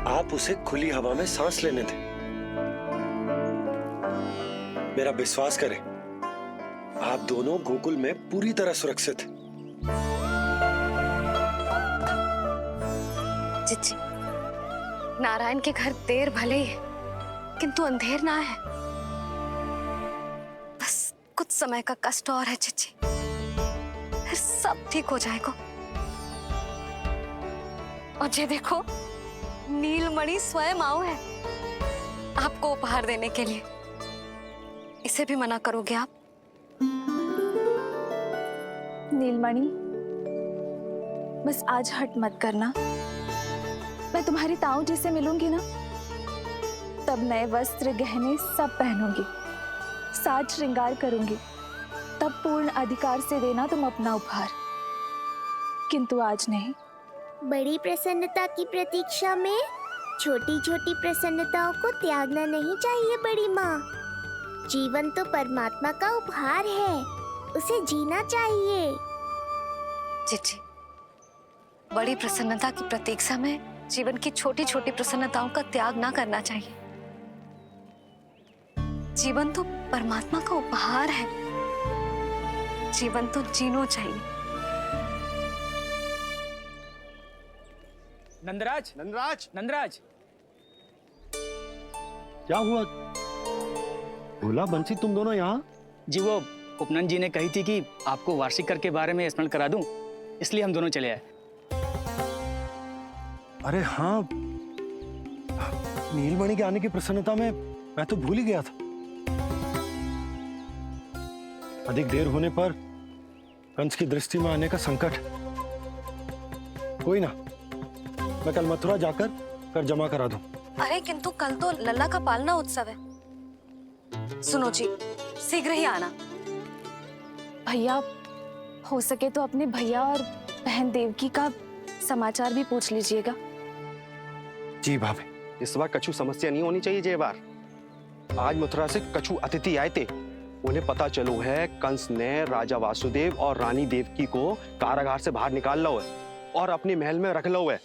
आप उसे खुली हवा में सांस लेने दें। मेरा विश्वास करें, आप दोनों गोकुल में पूरी तरह सुरक्षित हैं। चिच्ची, नारायण के घर देर भले ही है, किंतु अंधेर ना है। बस कुछ समय का कष्ट और है चिच्ची, फिर सब ठीक हो जाएगा। और ये देखो, नीलमणि स्वयं आओ है आपको उपहार देने के लिए। इसे भी मना करोगे आप? नीलमणि, बस आज हट मत करना। मैं तुम्हारी ताऊ जी से मिलूंगी ना, तब नए वस्त्र गहने सब पहनूंगी, साज श्रृंगार करूंगी, तब पूर्ण अधिकार से देना तुम अपना उपहार, किंतु आज नहीं। बड़ी प्रसन्नता की प्रतीक्षा में छोटी छोटी प्रसन्नताओं को त्यागना नहीं चाहिए बड़ी माँ। जीवन तो परमात्मा का उपहार है, उसे जीना चाहिए। चिच्ची, बड़ी प्रसन्नता की प्रतीक्षा में जीवन की छोटी छोटी प्रसन्नताओं का त्याग ना करना चाहिए। जीवन तो परमात्मा का उपहार है, जीवन तो जीना चाहिए। नंदराज, नंदराज, नंदराज, क्या हुआ? भोला, बंसी, तुम दोनों यहाँ? जी वो उपनंद जी ने कही थी कि आपको वार्षिक कर के बारे में स्मरण करा दूं, इसलिए हम दोनों चले आए। अरे हाँ, नीलमणि के आने की प्रसन्नता में मैं तो भूल ही गया था। अधिक देर होने पर कंस की दृष्टि में आने का संकट। कोई ना, मैं कल मथुरा जाकर कर जमा करा दूं। अरे किंतु कल तो लल्ला का पालना उत्सव है। सुनो जी, शीघ्र ही आना। भैया, हो सके तो अपने भैया और बहन देवकी का समाचार भी पूछ लीजिएगा। जी भाभी। इस बार कछु समस्या नहीं होनी चाहिए। ये बार आज मथुरा से कछु अतिथि आए थे, उन्हें पता चलो है कंस ने राजा वासुदेव और रानी देवकी को कारागार से बाहर निकाल लो है और अपने महल में रख लो है।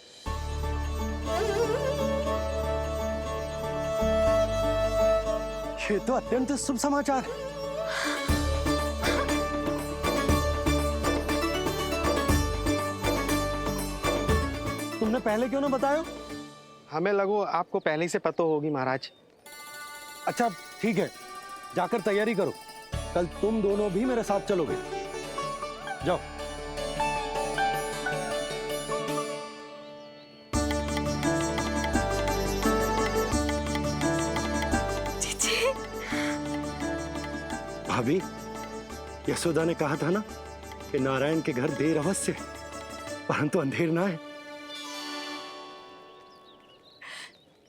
ये तो अत्यंत शुभ समाचार है। तुमने पहले क्यों ना बताया? हमें लगो आपको पहले से पता होगी महाराज। अच्छा ठीक है, जाकर तैयारी करो, कल तुम दोनों भी मेरे साथ चलोगे। जाओ। भाभी, यशोदा ने कहा था ना कि नारायण के घर देर अवश्य है, परंतु अंधेर ना है।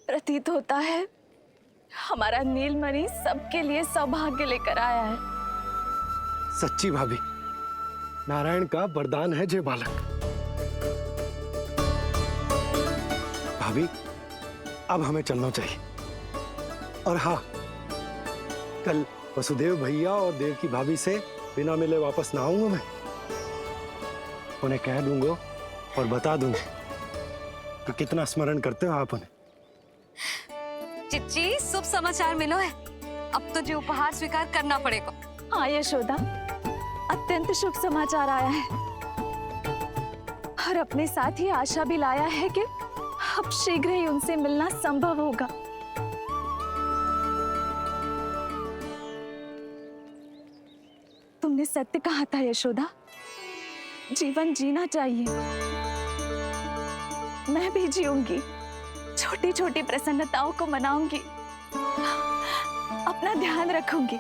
प्रतीत होता है हमारा नीलमणि सबके लिए सौभाग्य लेकर आया है। सच्ची भाभी, नारायण का वरदान है जय बालक। भाभी, अब हमें चलना चाहिए। और हाँ, कल वसुदेव भैया और देवकी भाभी से बिना मिले वापस ना आऊंगा मैं। उन्हें कह दूंगा और बता दूंगा कि कितना स्मरण करते हो आप उन्हें। चिच्ची, शुभ समाचार मिलो है। अब तो जो उपहार स्वीकार करना पड़ेगा। हाँ यशोदा, अत्यंत शुभ समाचार आया है और अपने साथ ही आशा भी लाया है कि अब शीघ्र ही उनसे मिलना संभव होगा। तुमने सत्य कहा था यशोदा, जीवन जीना चाहिए। मैं भी जीऊंगी, छोटी छोटी प्रसन्नताओं को मनाऊंगी, अपना ध्यान रखूंगी,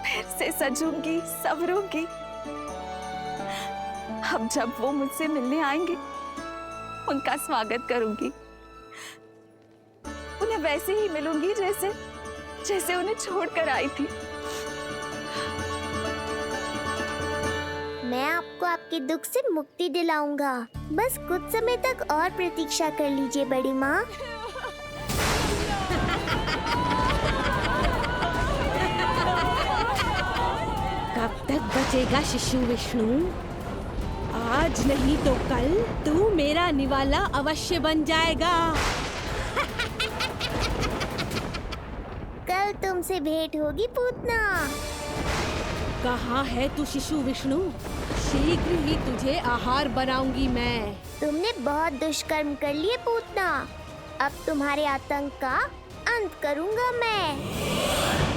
फिर से सजूंगी, संवरूंगी। अब जब वो मुझसे मिलने आएंगे, उनका स्वागत करूंगी, उन्हें वैसे ही मिलूंगी जैसे जैसे उन्हें छोड़कर आई थी। मैं आपको आपके दुख से मुक्ति दिलाऊंगा। बस कुछ समय तक और प्रतीक्षा कर लीजिए बड़ी माँ। कब तक बचेगा शिशु विष्णु? आज नहीं तो कल तू मेरा निवाला अवश्य बन जाएगा। कल तुमसे भेंट होगी पूतना। कहाँ है तू शिशु विष्णु? शीघ्र ही तुझे आहार बनाऊंगी मैं। तुमने बहुत दुष्कर्म कर लिए पूतना। अब तुम्हारे आतंक का अंत करूंगा मैं।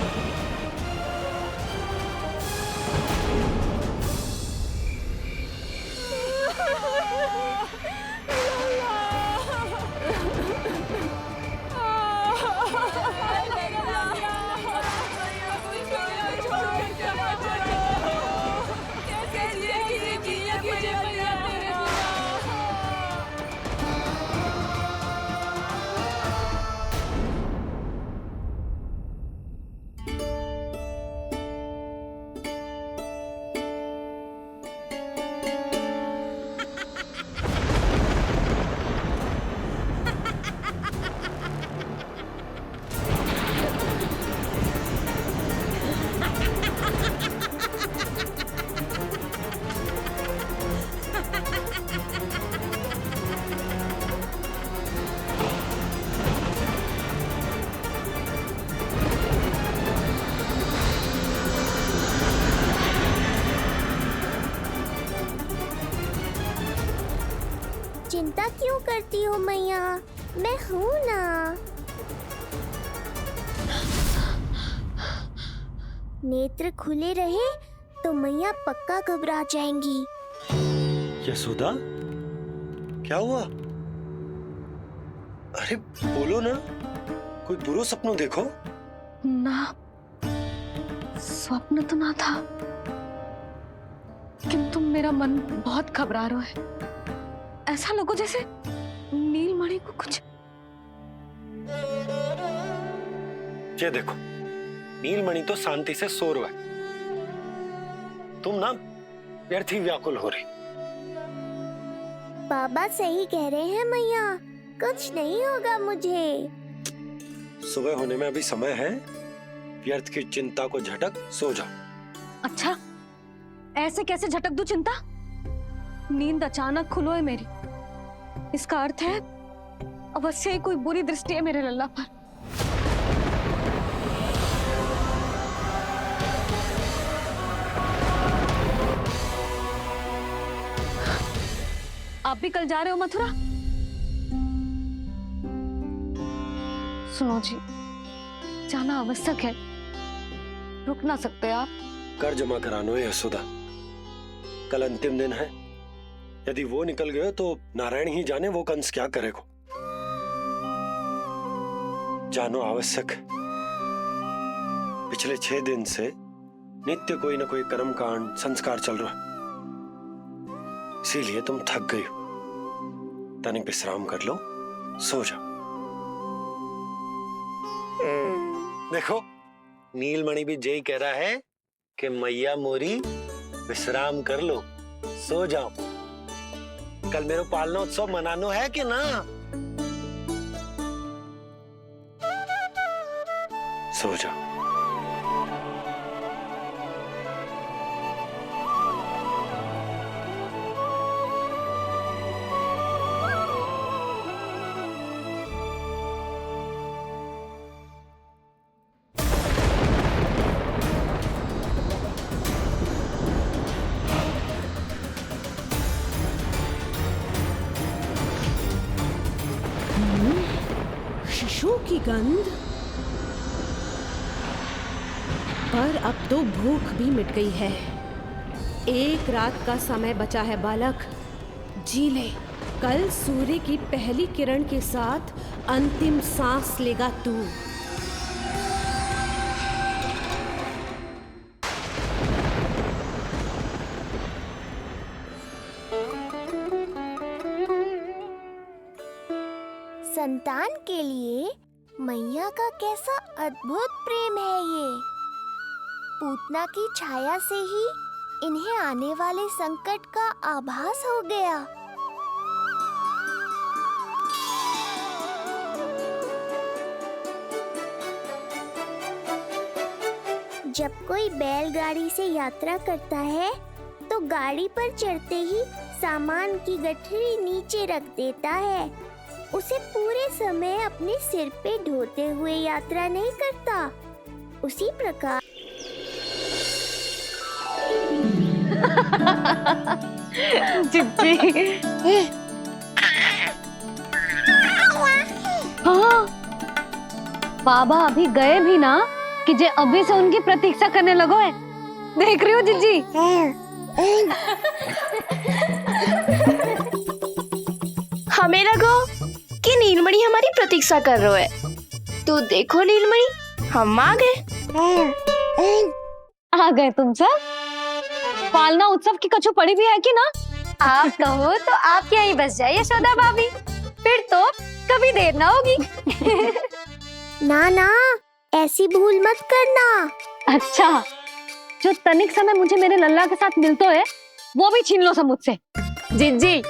चिंता क्यों करती हो मैया? मैं हूँ ना। नेत्र खुले रहे तो मैया पक्का घबरा जाएंगी। यशोदा, क्या हुआ? अरे बोलो ना, कोई बुरा सपना देखो। ना, स्वप्न तो ना था, किंतु मेरा मन बहुत घबरा रहा है। ऐसा लगो जैसे नीलमणि को कुछ। ये देखो, नीलमणि तो शांति से सो रहा है, तुम ना व्यर्थ ही व्याकुल हो रही। बाबा सही कह रहे हैं मैया, कुछ नहीं होगा मुझे। सुबह होने में अभी समय है, व्यर्थ की चिंता को झटक सो जाओ। अच्छा, ऐसे कैसे झटक दूं चिंता? नींद अचानक खुलो है मेरी, इसका अर्थ है अवश्य ही कोई बुरी दृष्टि है मेरे लल्ला पर। आप भी कल जा रहे हो मथुरा? सुनो जी, जाना आवश्यक है, रुक ना सकते आप? कर जमा करानो है यशोदा, कल अंतिम दिन है। यदि वो निकल गए तो नारायण ही जाने वो कंस क्या करेगा। जानो आवश्यक। पिछले 6 दिन से नित्य कोई ना कोई कर्मकांड संस्कार चल रहा है, इसीलिए तुम थक गई हो। तनिक विश्राम कर लो, सो जाओ। देखो, नीलमणि भी यही कह रहा है कि मैया मोरी विश्राम कर लो, सो जाओ। कल मेरा पालना उत्सव मनानो है कि ना? सो जाओ। शिशु की गंध। पर अब तो भूख भी मिट गई है। एक रात का समय बचा है बालक, जी ले। कल सूर्य की पहली किरण के साथ अंतिम सांस लेगा तू। संतान के लिए मैया का कैसा अद्भुत प्रेम है ये। पूतना की छाया से ही इन्हें आने वाले संकट का आभास हो गया। जब कोई बैलगाड़ी से यात्रा करता है तो गाड़ी पर चढ़ते ही सामान की गठरी नीचे रख देता है, उसे पूरे समय अपने सिर पे ढोते हुए यात्रा नहीं करता, उसी प्रकार जिज्जी। हाँ, बाबा अभी गए भी ना कि जे अभी से उनकी प्रतीक्षा करने लगो है। देख रही हो जिज्जी? हमें लगो कि नीलमणि हमारी प्रतीक्षा कर रहे है। तो देखो नीलमणि, हम आ गए। आ गए तुम सब? पालना उत्सव की कछु पड़ी भी है कि ना? आप कहो तो आप यहीं बस जाइए यशोदा भाभी, फिर तो कभी देर ना होगी। ना ना, ऐसी भूल मत करना। अच्छा, जो तनिक समय मुझे मेरे लल्ला के साथ मिलते है वो भी छीन लो सब मुझसे। जिज्जी,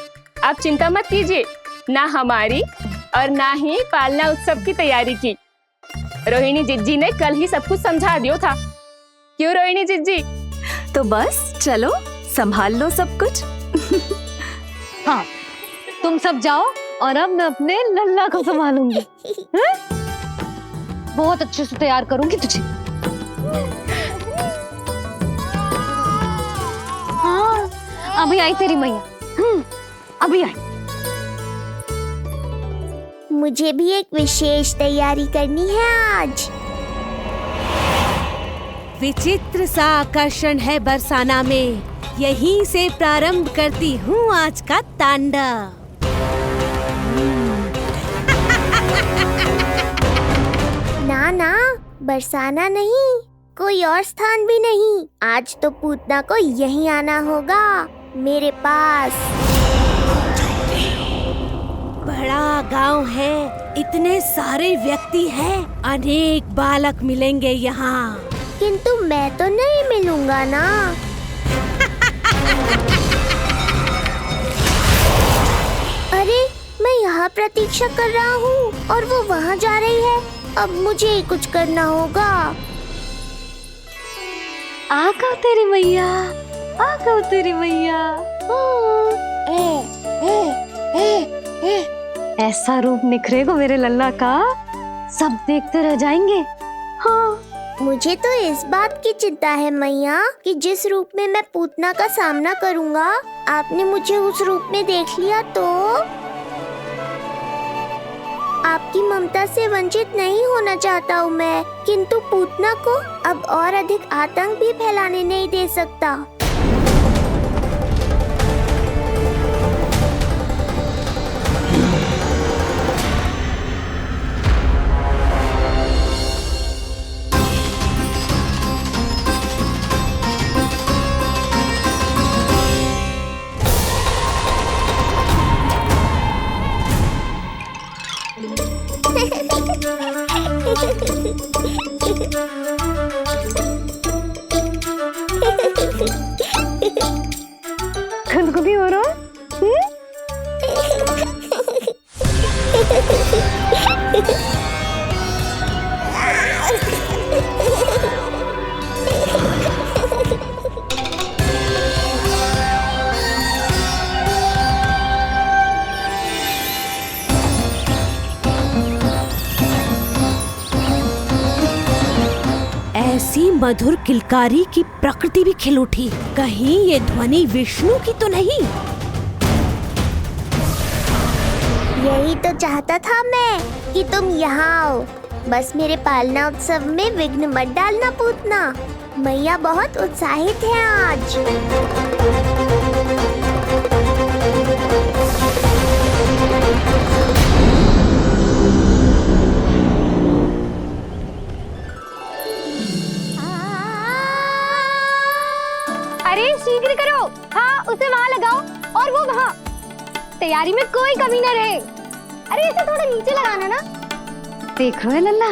आप चिंता मत कीजिए, ना हमारी और ना ही पालना उत्सव की तैयारी की। रोहिणी जिज्जी ने कल ही सब कुछ समझा दिया था। क्यों रोहिणी जिज्जी? तो बस चलो, संभाल लो सब कुछ। हाँ, तुम सब जाओ और अब मैं अपने लल्ला को संभालूंगी। बहुत अच्छे से तैयार करूंगी तुझे। हाँ, अभी आई तेरी मैया। अभी आई। मुझे भी एक विशेष तैयारी करनी है आज। विचित्र सा आकर्षण है बरसाना में, यहीं से प्रारंभ करती हूँ आज का तांडव। ना ना, बरसाना नहीं, कोई और स्थान भी नहीं। आज तो पूतना को यहीं आना होगा, मेरे पास। बड़ा गांव है, इतने सारे व्यक्ति हैं, अनेक बालक मिलेंगे यहाँ। किंतु मैं तो नहीं मिलूंगा ना। अरे, मैं यहाँ प्रतीक्षा कर रहा हूँ और वो वहाँ जा रही है। अब मुझे ही कुछ करना होगा। आ गओ तेरी मैया, आ गओ तेरी मैया। ऐसा रूप निखरेगा मेरे लल्ला का, सब देखते रह जाएंगे। हाँ, मुझे तो इस बात की चिंता है मैया कि जिस रूप में मैं पूतना का सामना करूँगा, आपने मुझे उस रूप में देख लिया तो आपकी ममता से वंचित नहीं होना चाहता हूँ मैं, किंतु पूतना को अब और अधिक आतंक भी फैलाने नहीं दे सकता। खुदकुदी हो रहा है? ऐसी मधुर किलकारी की प्रकृति भी खिल उठी। कहीं ये ध्वनि विष्णु की तो नहीं? यही तो चाहता था मैं कि तुम यहाँ आओ। बस मेरे पालना उत्सव में विघ्न मत डालना पूतना। मैया बहुत उत्साहित है आज। अरे शीघ्र करो, हाँ उसे वहाँ लगाओ और वो वहाँ। तैयारी में कोई कमी न रहे। अरे इसे थोड़ा नीचे लगाना ना। देख रहे हो लल्ला,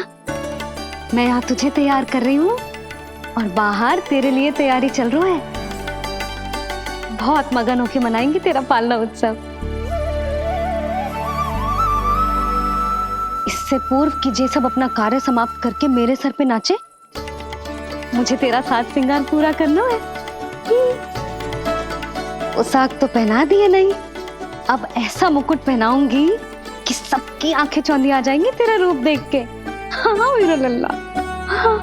मैं यहाँ तुझे तैयार कर रही हूँ और बाहर तेरे लिए तैयारी चल रहा है। बहुत मगन होके मनाएंगे तेरा पालना उत्सव। इससे पूर्व कि जे सब अपना कार्य समाप्त करके मेरे सर पे नाचे, मुझे तेरा साज श्रृंगार पूरा करना है। पोशाक तो पहना दिए नहीं, अब ऐसा मुकुट पहनाऊंगी कि सबकी आंखें चौंधी आ जाएंगी तेरा रूप देख के। हाँ मेरा लल्ला, हाँ।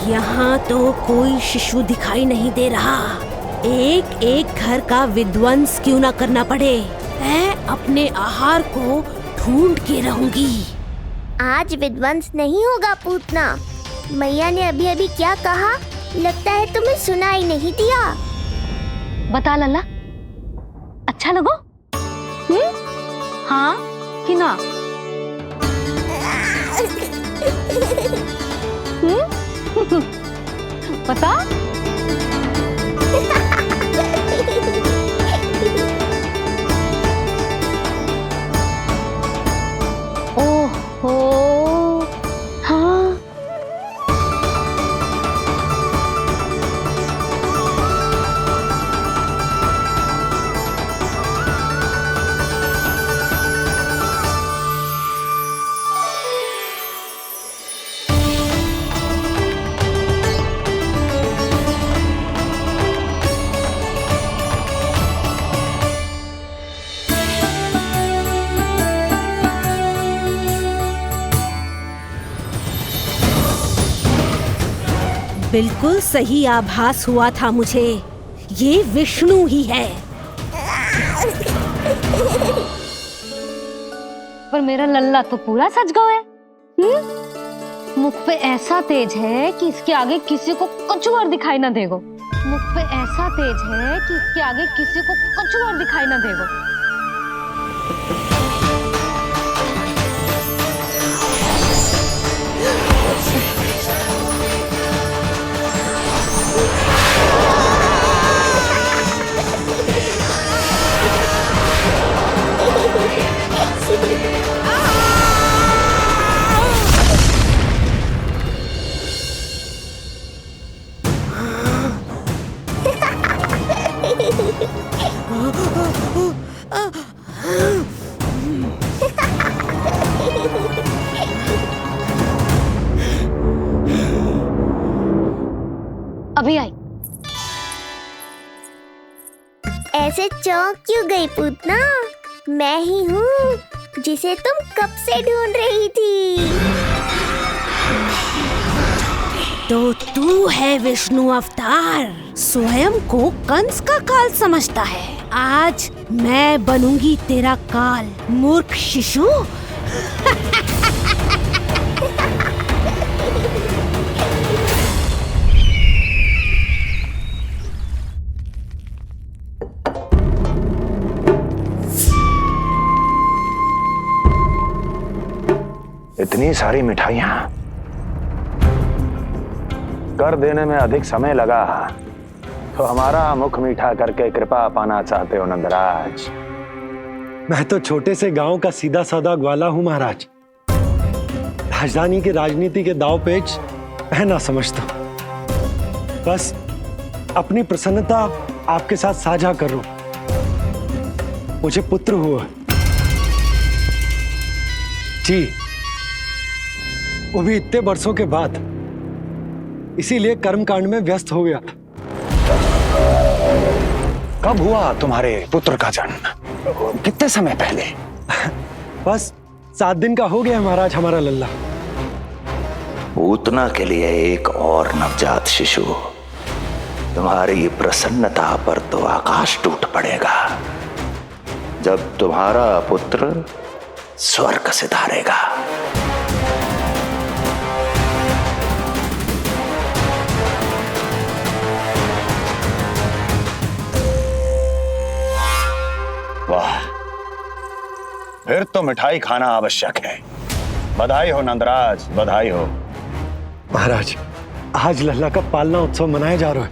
यहाँ तो कोई शिशु दिखाई नहीं दे रहा। एक एक घर का विध्वंस क्यों ना करना पड़े, मैं अपने आहार को ढूंढ के रहूंगी। आज विध्वंस नहीं होगा पूतना। मैया ने अभी अभी क्या कहा, लगता है तुम्हें सुनाई नहीं दिया। बता लल्ला, अच्छा लगो? हाँ कि ना? बता। ओहो, हाँ। बिल्कुल सही आभास हुआ था मुझे, ये विष्णु ही है। पर मेरा लल्ला तो पूरा सज गया है। मुख पे ऐसा तेज है कि इसके आगे किसी को कुछ और दिखाई ना देगो। मुख पे ऐसा तेज है कि इसके आगे किसी को कुछ और दिखाई ना देगो। अभी आई। ऐसे चौंक क्यों गई पूतना? मैं ही हूँ जिसे तुम कब से ढूंढ रही थी। तो तू है विष्णु अवतार, स्वयं को कंस का काल समझता है। आज मैं बनूंगी तेरा काल, मूर्ख शिशु। इतनी सारी मिठाइयां कर देने में अधिक समय लगा तो हमारा मुख मीठा करके कृपा पाना चाहते हो नंदराज? मैं तो छोटे से गांव का सीधा साधा ग्वाला हूं महाराज। राजधानी की राजनीति के दाव पेच मैं ना समझता। बस अपनी प्रसन्नता आपके साथ साझा कर रहा हूं। मुझे पुत्र हुआ जी, वो भी इतने वर्षों के बाद, इसीलिए कर्मकांड में व्यस्त हो गया। कब हुआ तुम्हारे पुत्र का जन्म? कितने समय पहले? बस 7 दिन का हो गया महाराज हमारा लल्ला। पूतना के लिए एक और नवजात शिशु, तुम्हारी प्रसन्नता पर तो आकाश टूट पड़ेगा जब तुम्हारा पुत्र स्वर्ग से धारेगा। वाह, फिर तो मिठाई खाना आवश्यक है। बधाई हो नंदराज, बधाई हो। महाराज, आज लल्ला का पालना उत्सव मनाया जा रहा है।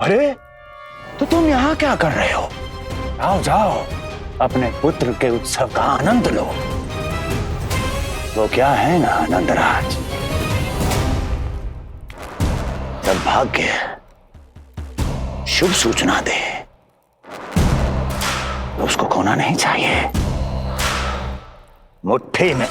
अरे, तो तुम यहाँ क्या कर रहे हो? आओ जाओ, अपने पुत्र के उत्सव का आनंद लो। वो क्या है ना नंदराज, जब भाग्य शुभ सूचना दे तो उसको खोना नहीं चाहिए। मुट्ठी में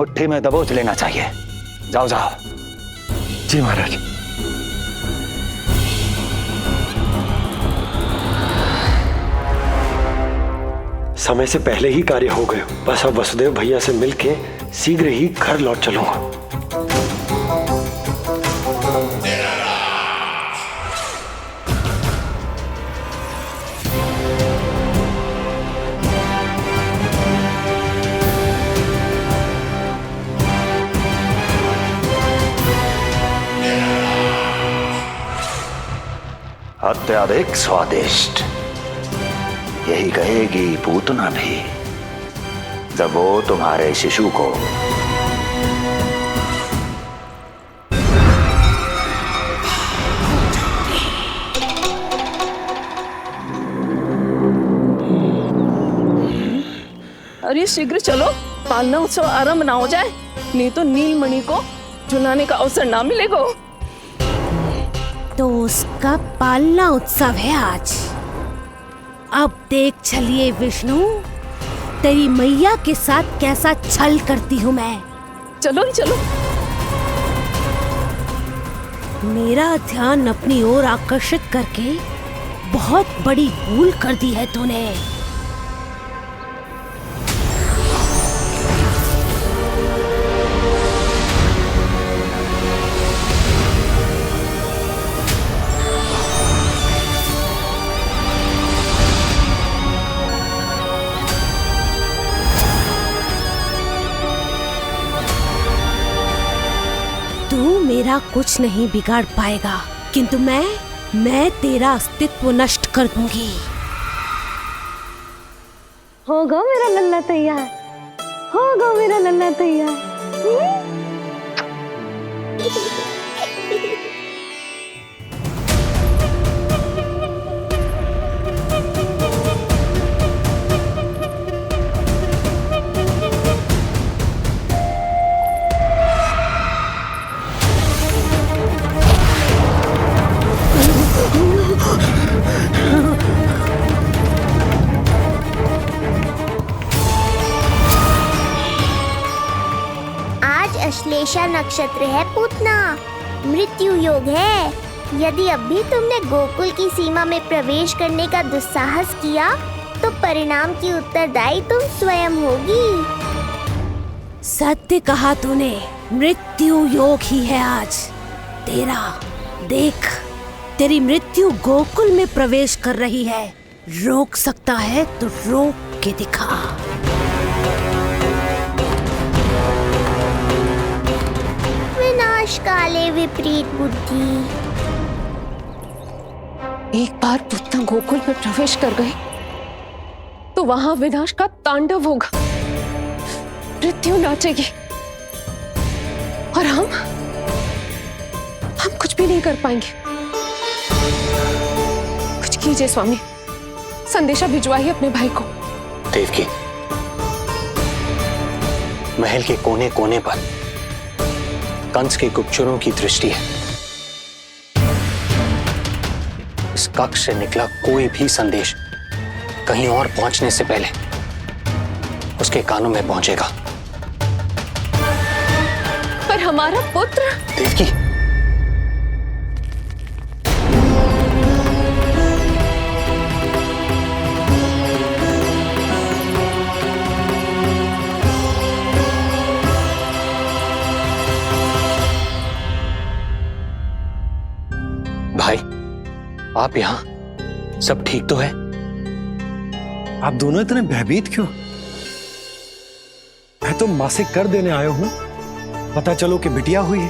मुट्ठी में दबोच लेना चाहिए। जाओ जाओ। जी महाराज। समय से पहले ही कार्य हो गए। बस अब वसुदेव भैया से मिलके शीघ्र ही घर लौट चलूंगा। अत्यधिक स्वादिष्ट, यही कहेगी पूतना भी जब वो तुम्हारे शिशु को अरे शीघ्र चलो, पालना उत्सव आरंभ ना हो जाए, नहीं तो नीलमणि को झुलाने का अवसर ना मिलेगा। तो उसका पालना उत्सव है आज। अब देख चलिए विष्णु, तेरी मैया के साथ कैसा छल करती हूँ मैं। चलो चलो। मेरा ध्यान अपनी ओर आकर्षित करके बहुत बड़ी भूल कर दी है तूने। तू मेरा कुछ नहीं बिगाड़ पाएगा, किंतु मैं तेरा अस्तित्व नष्ट कर दूंगी। होगा मेरा लल्ला तैयार, होगा मेरा लल्ला तैयार। अश्लेषा नक्षत्र है पूतना, मृत्यु योग है। यदि अब भी तुमने गोकुल की सीमा में प्रवेश करने का दुस्साहस किया तो परिणाम की उत्तरदायी तुम स्वयं होगी। सत्य कहा तूने, मृत्यु योग ही है आज तेरा। देख, तेरी मृत्यु गोकुल में प्रवेश कर रही है। रोक सकता है तो रोक के दिखा। विनाश काले विपरीत बुद्धि। एक बार पुतना गोकुल में प्रवेश कर गए तो वहां विनाश का तांडव होगा, मृत्यु नाचेगी और हम कुछ भी नहीं कर पाएंगे। कुछ कीजिए स्वामी, संदेशा भिजवाइए अपने भाई को। देवकी, महल के कोने कोने पर कंस के गुप्तचरों की दृष्टि है। इस कक्ष से निकला कोई भी संदेश कहीं और पहुंचने से पहले उसके कानों में पहुंचेगा। पर हमारा पुत्र। देवकी, भाई, आप यहाँ सब ठीक तो है? आप दोनों इतने भयभीत क्यों? मैं तो मासिक कर देने आया हूं, पता चलो कि बिटिया हुई है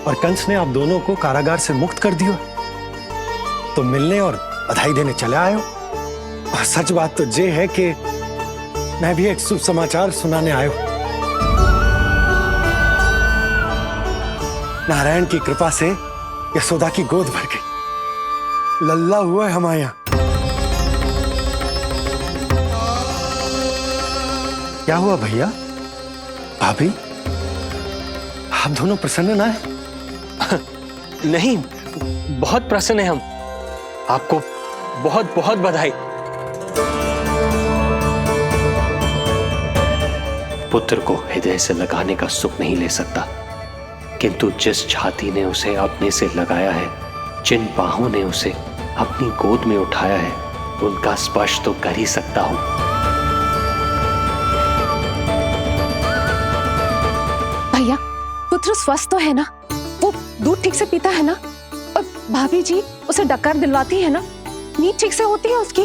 और कंस ने आप दोनों को कारागार से मुक्त कर दिया, तो मिलने और बधाई देने चले आए हो। और सच बात तो ये है कि मैं भी एक शुभ समाचार सुनाने आया हूं। नारायण की कृपा से यशोदा की गोद भर गई, लल्ला हुआ है हमारे यहाँ। क्या हुआ भैया, भाभी, आप दोनों प्रसन्न ना है? नहीं, बहुत प्रसन्न है हम। आपको बहुत बहुत बधाई। पुत्र को हृदय से लगाने का सुख नहीं ले सकता, किंतु जिस छाती ने उसे अपने से लगाया है, जिन बाहों ने उसे अपनी गोद में उठाया है, उनका स्पर्श तो कर ही सकता हूं। भैया, पुत्र स्वस्थ तो है ना? वो दूध ठीक से पीता है ना? और भाभी जी उसे डकार दिलवाती है ना? नींद ठीक से होती है उसकी?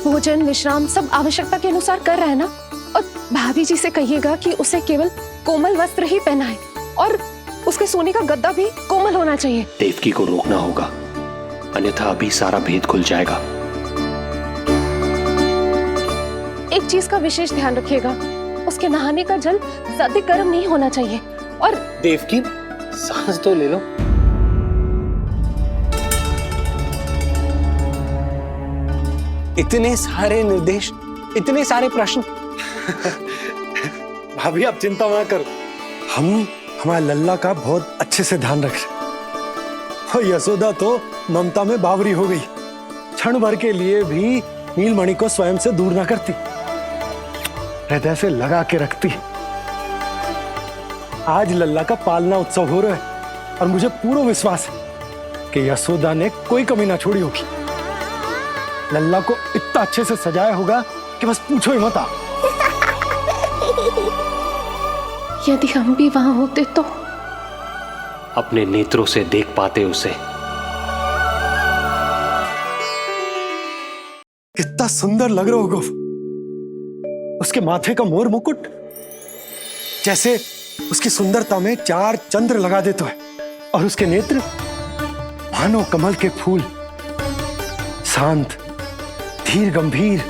भोजन विश्राम सब आवश्यकता के अनुसार कर रहा है ना? और भाभी जी से कहिएगा कि उसे केवल कोमल वस्त्र ही पहनाए और उसके सोने का गद्दा भी कोमल होना चाहिए। देवकी को रोकना होगा, अन्यथा अभी सारा भेद खुल जाएगा। एक चीज का विशेष ध्यान रखिएगा, उसके नहाने का जल ज्यादा गर्म नहीं होना चाहिए। और देवकी, सांस तो ले लो। इतने सारे निर्देश, इतने सारे प्रश्न। भाभी आप चिंता ना करो, हम हमारे लल्ला का बहुत अच्छे से ध्यान रख रहे। और यशोदा तो ममता में बावरी हो गई, क्षण भर के लिए भी नीलमणि को स्वयं से दूर ना करती, हृदय से लगा के रखती। आज लल्ला का पालना उत्सव हो रहा है और मुझे पूरा विश्वास है कि यशोदा ने कोई कमी ना छोड़ी होगी। लल्ला को इतना अच्छे से सजाया होगा कि बस पूछो ही मत। यदि हम भी वहां होते तो अपने नेत्रों से देख पाते उसे। कितना सुंदर लग रहा होगा उसके माथे का मोर मुकुट, जैसे उसकी सुंदरता में 4 चंद्र लगा देता है, और उसके नेत्र मानो कमल के फूल, शांत धीर गंभीर।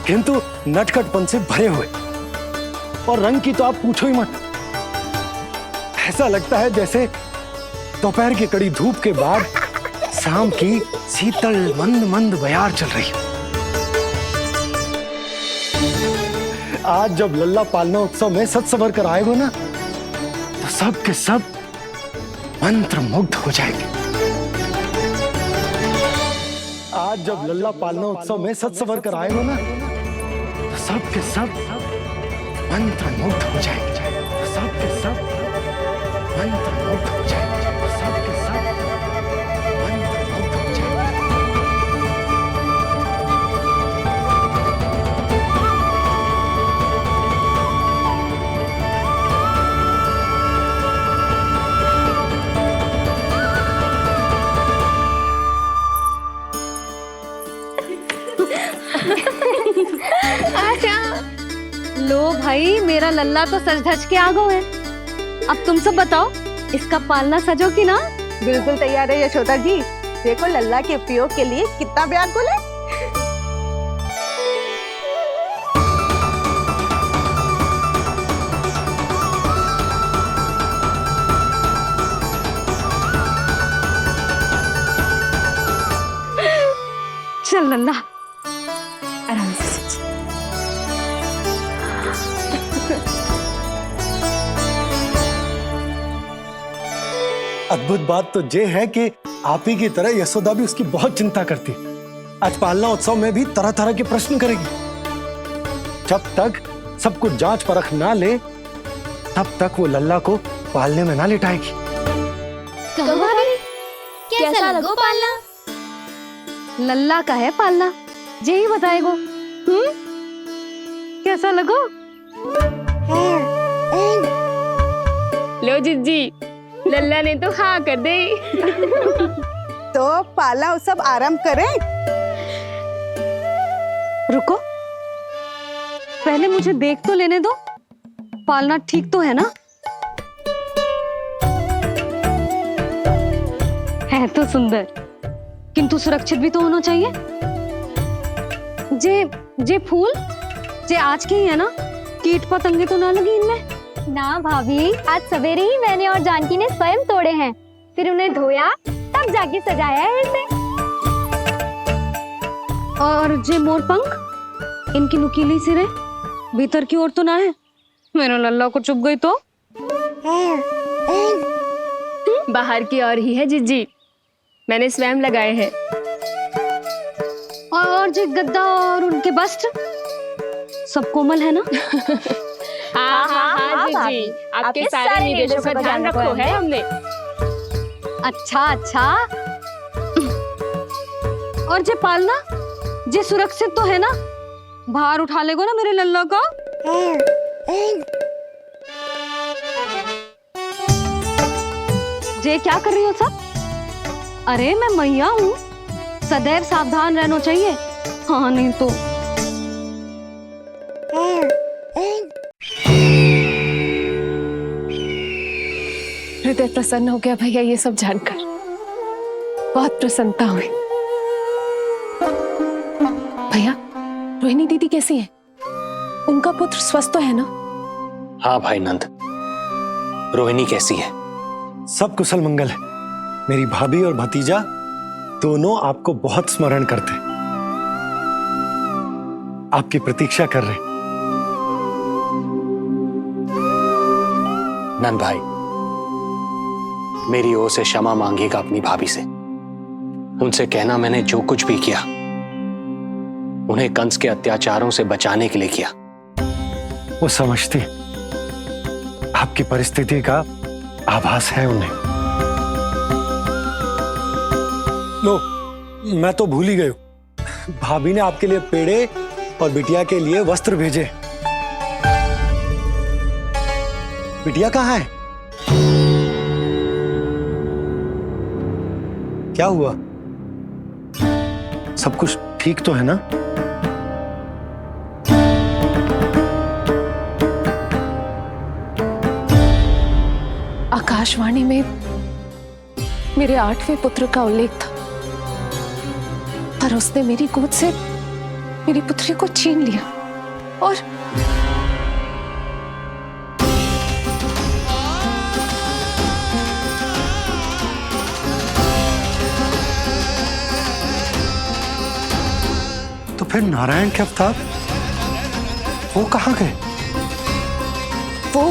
किंतु नटखटपन से भरे हुए, और रंग की तो आप पूछो ही मत। ऐसा लगता है जैसे दोपहर की कड़ी धूप के बाद शाम की शीतल मंद मंद बयार चल रही है। आज जब लल्ला पालना उत्सव में सज सवर कर आएगा ना, तो सब के सब मंत्र मुग्ध हो जाएंगे। आज जब लल्ला पालना उत्सव में सज सवर कर आएगा ना, तो सब के सब मंत्र मुग्ध हो जाएंगे। तो सब के सब मंत्र मुग्ध हो जाएंगे। तो सब के सब मंत्र मुग्ध हो जाएंगे। लो भाई, मेरा लल्ला तो सज धज के आ गए है। अब तुम सब बताओ, इसका पालना सजो कि ना? बिल्कुल तैयार है यशोदा जी। देखो लल्ला के उपयोग के लिए कितना व्याकुल है। चल लल्ला, आराम से सच। अद्भुत बात तो ये है कि आप ही की तरह यशोदा भी उसकी बहुत चिंता करती है। आज पालना उत्सव में भी तरह तरह के प्रश्न करेगी। जब तक सब कुछ जांच परख ना ले, तब तक वो लल्ला को पालने में ना लिटाएगी। कैसा लगो पालना? लल्ला का है पालना, यही बताएगो। कैसा लगो? लो जिज्जी, लल्ला ने तो हाँ कर दे। तो पालना उत्सव आरंभ करें। रुको, पहले मुझे देख तो लेने दो, पालना ठीक तो है ना? है तो सुंदर, किंतु सुरक्षित भी तो होना चाहिए। जे फूल जे आज के ही है ना, कीट पतंगे तो ना लगी इनमें? ना भाभी, आज सवेरे ही मैंने और जानकी ने स्वयं तोड़े हैं, फिर उन्हें धोया, तब जाके सजाया है इसे। और जे मोर पंख, इनकी नुकीली सिरे भीतर की ओर तो ना है? मेरा लल्ला को चुभ गई तो? बाहर की ओर ही है जिज्जी, मैंने स्वयं लगाए हैं। और जो गद्दा और उनके वस्त्र सब कोमल है ना? हाँ हाँ हाँ जी, आपके सारे निर्देशों का ध्यान रखो है हमने। अच्छा अच्छा। और जे पालना जे सुरक्षित तो है ना? बाहर उठा लेगो ना मेरे लल्ला को? जे क्या कर रही हो सब? अरे मैं मैया हूँ, सदैव सावधान रहना चाहिए। हाँ नहीं तो हृदय प्रसन्न हो गया भैया ये सब जानकर, बहुत प्रसन्नता हुई। भैया रोहिणी दीदी कैसी है? उनका पुत्र स्वस्थ तो है ना? हाँ भाई नंद, रोहिणी कैसी है? सब कुशल मंगल है। मेरी भाभी और भतीजा दोनों आपको बहुत स्मरण करते, आपकी प्रतीक्षा कर रहे। नंद भाई, मेरी ओर से क्षमा मांगिएगा अपनी भाभी से। उनसे कहना मैंने जो कुछ भी किया उन्हें कंस के अत्याचारों से बचाने के लिए किया। वो समझती आपकी परिस्थिति का आभास है उन्हें। लो, मैं तो भूल ही गई हूं। भाभी ने आपके लिए पेड़े और बिटिया के लिए वस्त्र भेजे। बिटिया कहाँ है? क्या हुआ? सब कुछ ठीक तो है ना? आकाशवाणी में मेरे 8वें पुत्र का उल्लेख था, पर उसने मेरी गोद से मेरी पुत्री को छीन लिया और तो फिर नारायण के अवतार वो कहाँ गए? वो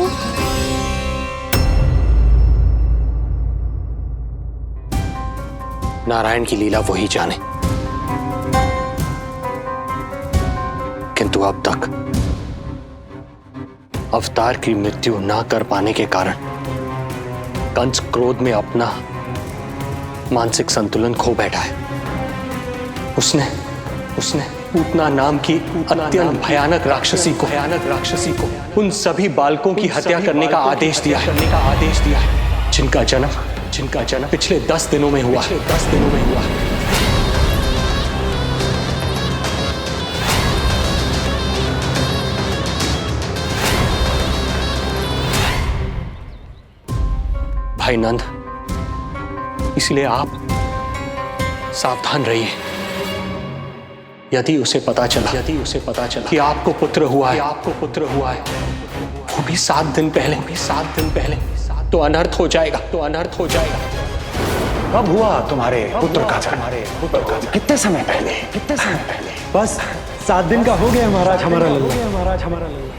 नारायण की लीला वही जाने, किंतु अब तक अवतार की मृत्यु ना कर पाने के कारण कंस क्रोध में अपना मानसिक संतुलन खो बैठा है। उसने पूतना नाम की अत्यंत भयानक राक्षसी को उन सभी बालकों की हत्या करने का आदेश दिया है जिनका जन्म पिछले 10 दिनों में हुआ। भाई नंद, इसलिए आप सावधान रहिए। यदि उसे पता चला कि आपको पुत्र हुआ है, वो भी 7 दिन पहले, तो अनर्थ हो जाएगा। कब हुआ तुम्हारे पुत्र का जन्म? कितने समय पहले? बस 7 दिन का हो गया महाराज हमारा लल्ला।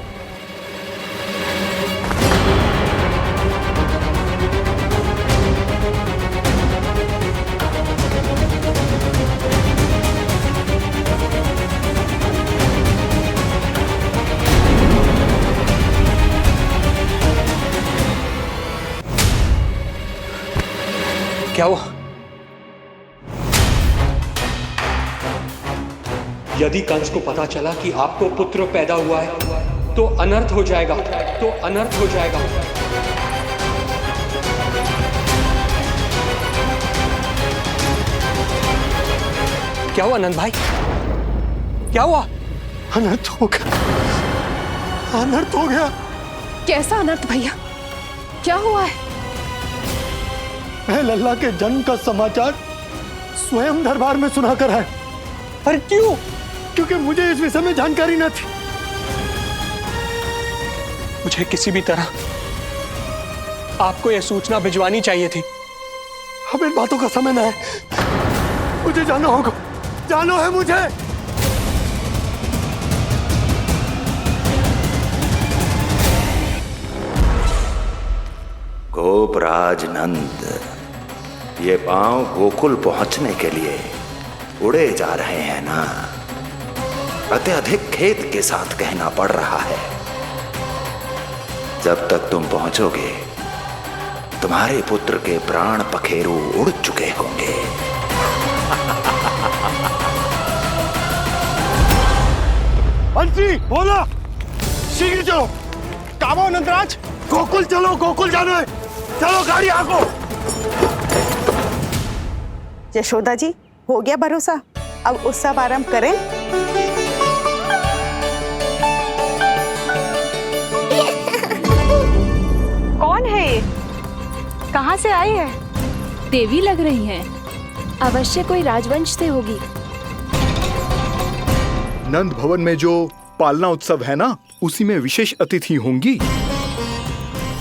क्या हुआ? यदि कंस को पता चला कि आपको पुत्र पैदा हुआ है तो अनर्थ हो जाएगा। क्या हुआ नंद भाई? क्या हुआ? अनर्थ हो गया। कैसा अनर्थ भैया? क्या हुआ है? मैं लल्ला के जन्म का समाचार स्वयं दरबार में सुनाकर आया। अरे क्यों? क्योंकि मुझे इस विषय में जानकारी न थी। मुझे किसी भी तरह आपको यह सूचना भिजवानी चाहिए थी। अब इन बातों का समय न है, मुझे जाना होगा। जाना है मुझे। गोपराज नंद, ये पांव गोकुल पहुंचने के लिए उड़े जा रहे हैं ना, अत्यधिक खेद के साथ कहना पड़ रहा है। जब तक तुम पहुंचोगे तुम्हारे पुत्र के प्राण पखेरु उड़ चुके होंगे। बंसी बोला, शीघ्र चलो। काबो नंदराज, गोकुल चलो, गोकुल जाना है। चलो गाड़ी आगो। यशोदा जी, हो गया भरोसा, अब उत्सव आरंभ करें। कौन है ये? कहाँ से आई है? देवी लग रही हैं। अवश्य कोई राजवंश से होगी। नंद भवन में जो पालना उत्सव है ना, उसी में विशेष अतिथि होंगी।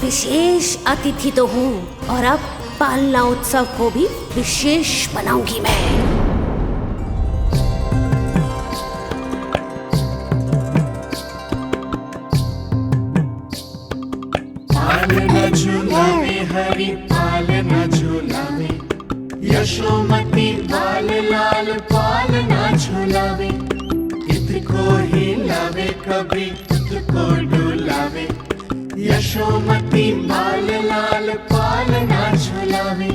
विशेष अतिथि तो हूँ, और अब पालना उत्सव को भी विशेष बनाऊंगी मैं। पालना झूलावे हरि पालना झूलावे, यशोमती बाल लाल पालना झूलावे। हित को हिलावे कभी हित को डुलावे, यशोमती बाल लाल पालना झूलावे।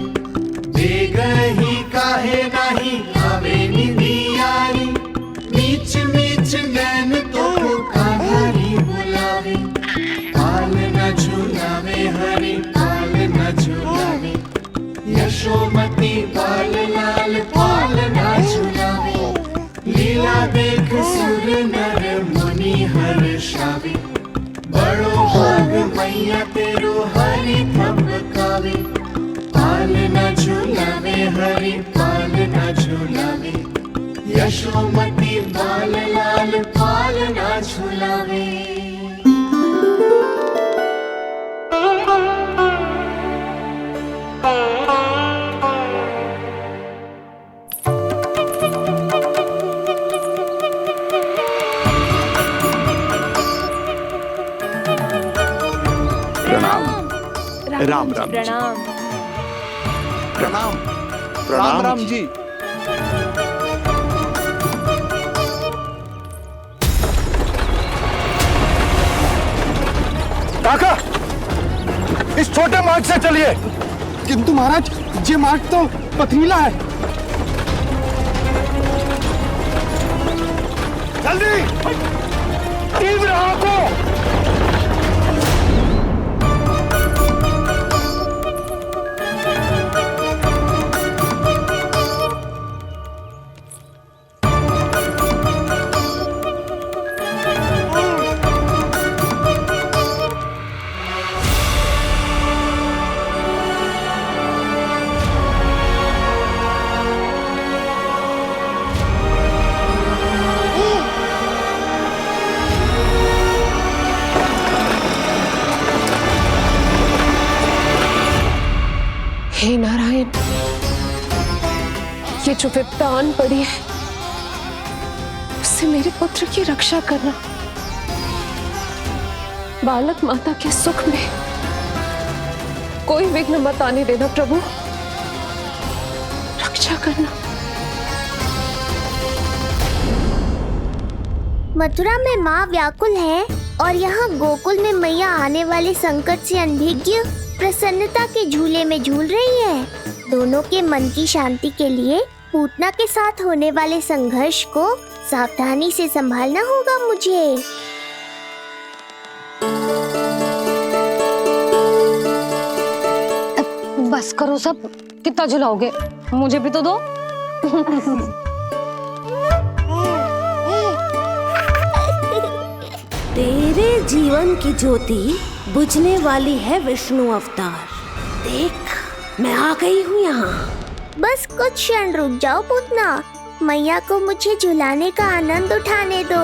देग ही काहे नाही आवे निधियारी, मीच मीच नैन तो कान्हारी बुलावे। पालना झूलावे हरि पालना झूलावे, यशोमती बाल लाल पालना झूलावे। लीला देख सुर नर मुनि हर्षावे, बड़ो भाग मैया तेरो हरि थपकावे। पालना झूलावे हरि पालना झूलावे, यशोमती बाल लाल पालना झूलावे। राम राम जी। प्रणाम। प्रणाम प्रणाम राम जी। काका, इस छोटे मार्ग से चलिए। किंतु महाराज, ये मार्ग तो पथरीला है। जल्दी तीव्र आंखों। हे नारायण, ये जो विपदा आन पड़ी है, उससे मेरे पुत्र की रक्षा करना। बालक माता के सुख में कोई विघ्न मत आने देना प्रभु, रक्षा करना। मथुरा में माँ व्याकुल है और यहाँ गोकुल में मैया आने वाले संकट से अनभिज्ञ प्रसन्नता के झूले में झूल रही है। दोनों के मन की शांति के लिए पूतना के साथ होने वाले संघर्ष को सावधानी से संभालना होगा मुझे। बस करो सब, कितना झुलाओगे? मुझे भी तो दो। तेरे जीवन की ज्योति बुझने वाली है विष्णु अवतार। देख, मैं आ गई हूँ यहाँ। बस कुछ क्षण रुक जाओ पूतना, मैया को मुझे झुलाने का आनंद उठाने दो।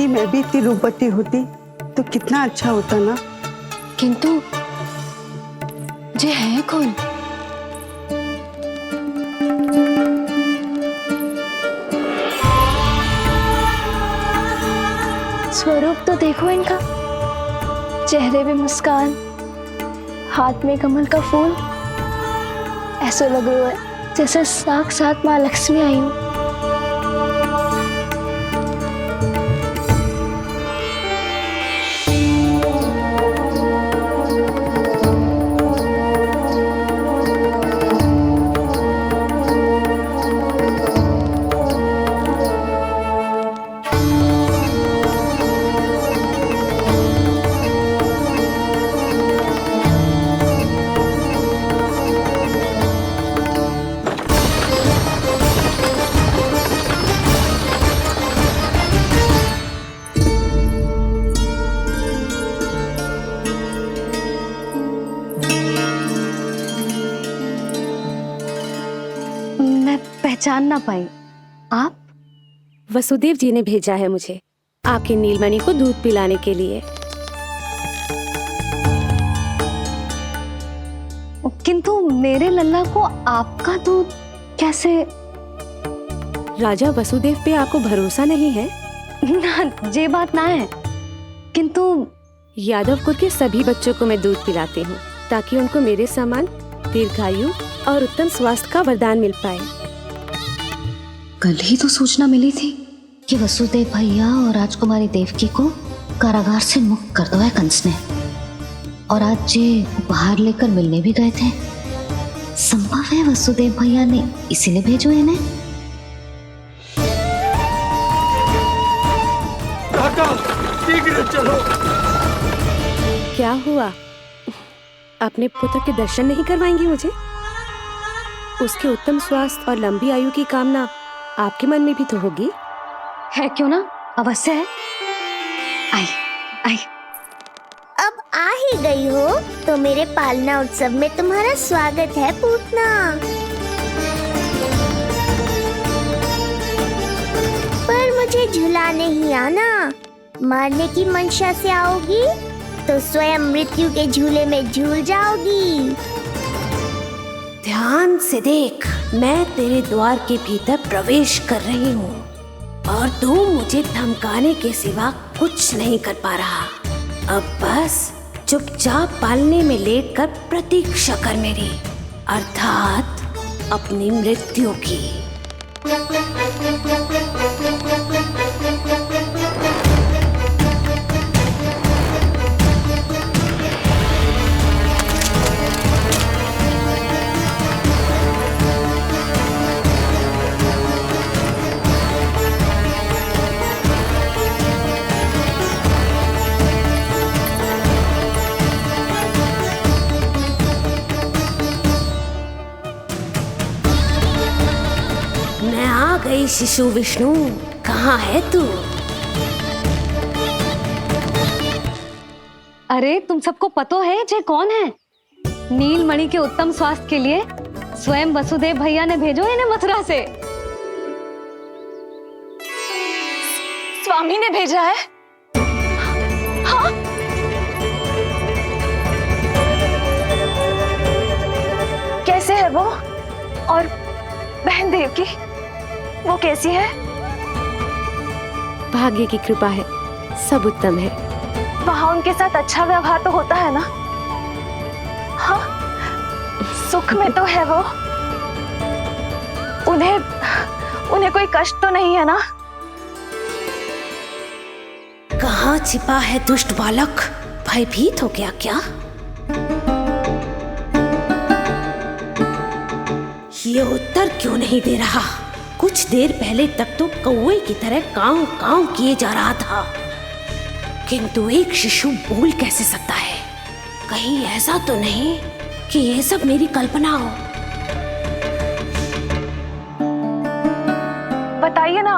मैं भी इतनी रूपवती होती तो कितना अच्छा होता ना। किंतु जे है कौन? स्वरूप तो देखो इनका, चेहरे पे मुस्कान, हाथ में कमल का फूल, ऐसा लग रहा है जैसे साक्षात माँ लक्ष्मी आई हो। पहचान ना पाई। आप? वसुदेव जी ने भेजा है मुझे आपकी नीलमणि को दूध पिलाने के लिए। किंतु मेरे लल्ला को आपका दूध कैसे? राजा वसुदेव पे आपको भरोसा नहीं है? ना, ये बात ना है। किंतु यादव कुल के सभी बच्चों को मैं दूध पिलाती हूँ ताकि उनको मेरे समान दीर्घायु और उत्तम स्वास्थ्य का वरदान मिल पाए। कल ही तो सूचना मिली थी कि वसुदेव भैया और राजकुमारी देवकी को कारागार से मुक्त कर दो है कंस ने, और आज ये बाहर लेकर मिलने भी गए थे। संभव है वसुदेव भैया ने इसीलिए भेजो इन्हें। काका, शीघ्र चलो। क्या हुआ? अपने पुत्र के दर्शन नहीं करवाएंगी मुझे? उसके उत्तम स्वास्थ्य और लंबी आयु की कामना आपके मन में भी तो होगी। है क्यों ना, अवश्य है। आई आई। अब आ ही गई हो तो मेरे पालना उत्सव में तुम्हारा स्वागत है पूतना। पर मुझे झुलाने ही आना। मारने की मंशा से आओगी तो स्वयं मृत्यु के झूले में झूल जाओगी। ध्यान से देख, मैं तेरे द्वार के भीतर प्रवेश कर रही हूँ और तू मुझे धमकाने के सिवा कुछ नहीं कर पा रहा। अब बस चुपचाप पालने में लेटकर प्रतीक्षा कर मेरी, अर्थात अपनी मृत्यु की। गई शिशु विष्णु, कहाँ है तू? अरे तुम सबको पतो है जे कौन है? नीलमणि के उत्तम स्वास्थ्य के लिए स्वयं वसुदेव भैया ने भेजो इन्हें मथुरा से। स्वामी ने भेजा है? हाँ? कैसे है वो? और बहन देवकी, वो कैसी है? भाग्य की कृपा है, सब उत्तम है। वहाँ उनके साथ अच्छा व्यवहार तो होता है ना? हाँ, सुख में तो है वो। उन्हें कोई कष्ट तो नहीं है ना? कहाँ छिपा है दुष्ट बालक? भयभीत हो गया क्या? ये उत्तर क्यों नहीं दे रहा? कुछ देर पहले तक तो कौवे की तरह कांव कांव किए जा रहा था, किंतु एक शिशु बोल कैसे सकता है? कहीं ऐसा तो नहीं कि ये सब मेरी कल्पना हो? बताइए ना,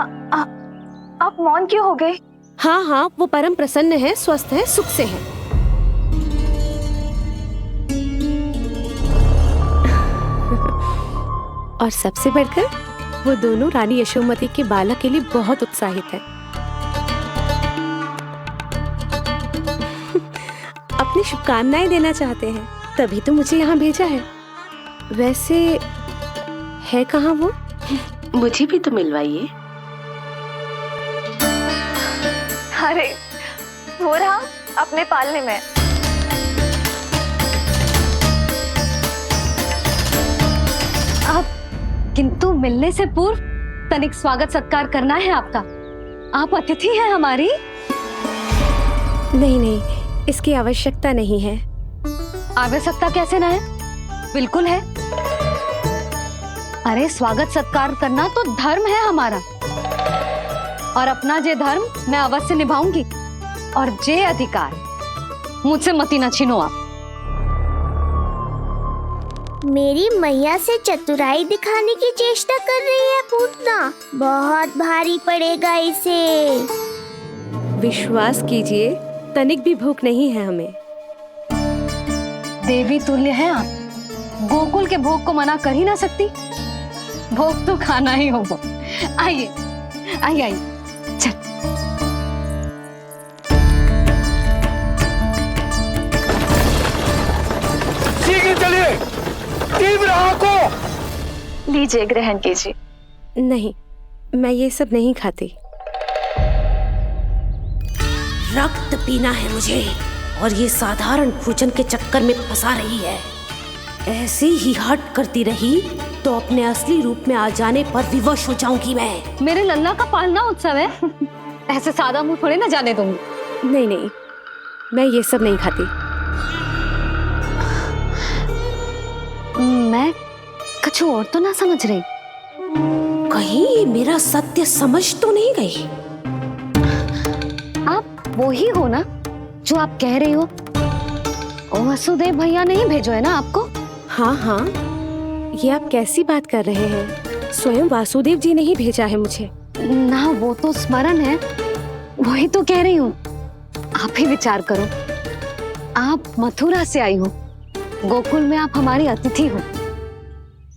आप मौन क्यों हो गए? हाँ हाँ, वो परम प्रसन्न है, स्वस्थ है, सुख से है। और सबसे बढ़कर वो दोनों रानी यशोमती के बालक के लिए बहुत उत्साहित है। अपनी शुभकामनाएं देना चाहते हैं, तभी तो मुझे यहाँ भेजा है। वैसे है कहाँ वो? मुझे भी तो मिलवाइए। अरे वो रहा अपने पालने में। किंतु मिलने से पूर्व तनिक स्वागत सत्कार करना है आपका। आप अतिथि हैं हमारी। नहीं नहीं, इसकी आवश्यकता नहीं है। आवश्यकता कैसे ना है? बिल्कुल है। अरे स्वागत सत्कार करना तो धर्म है हमारा, और अपना जे धर्म मैं अवश्य निभाऊंगी, और जे अधिकार मुझसे मती न छीनो आप। मेरी मैया से चतुराई दिखाने की चेष्टा कर रही है पूतना। बहुत भारी पड़ेगा इसे। विश्वास कीजिए, तनिक भी भूख नहीं है हमें। देवी तुल्य हैं आप, गोकुल के भोग को मना कर ही ना सकती। भोग तो खाना ही होगा। आइए आइए आइए, चल। शीघ्र चलिए, तीव्र को लीजिए, ग्रहण कीजिए। नहीं, मैं ये सब नहीं खाती। रक्त पीना है मुझे, और ये साधारण भोजन के चक्कर में फंसा रही है। ऐसे ही हट करती रही तो अपने असली रूप में आ जाने पर विवश हो जाऊंगी मैं। मेरे लल्ला का पालना उत्सव है, ऐसे सादा मुंह थोड़े ना जाने दूंगी। नहीं नहीं, मैं ये सब नहीं खाती। मैं कुछ और तो ना समझ रही। कहीं ये मेरा सत्य समझ तो नहीं गई? आप वो ही हो ना जो आप कह रही हो? ओ वसुदेव भैया ने ही भेजो है ना आपको? हाँ हाँ, ये आप कैसी बात कर रहे हैं? स्वयं वासुदेव जी ने ही भेजा है मुझे। ना वो तो स्मरण है, वही तो कह रही हूँ। आप ही विचार करो, आप मथुरा से आई हो, गोकुल में आप हमारी अतिथि हो,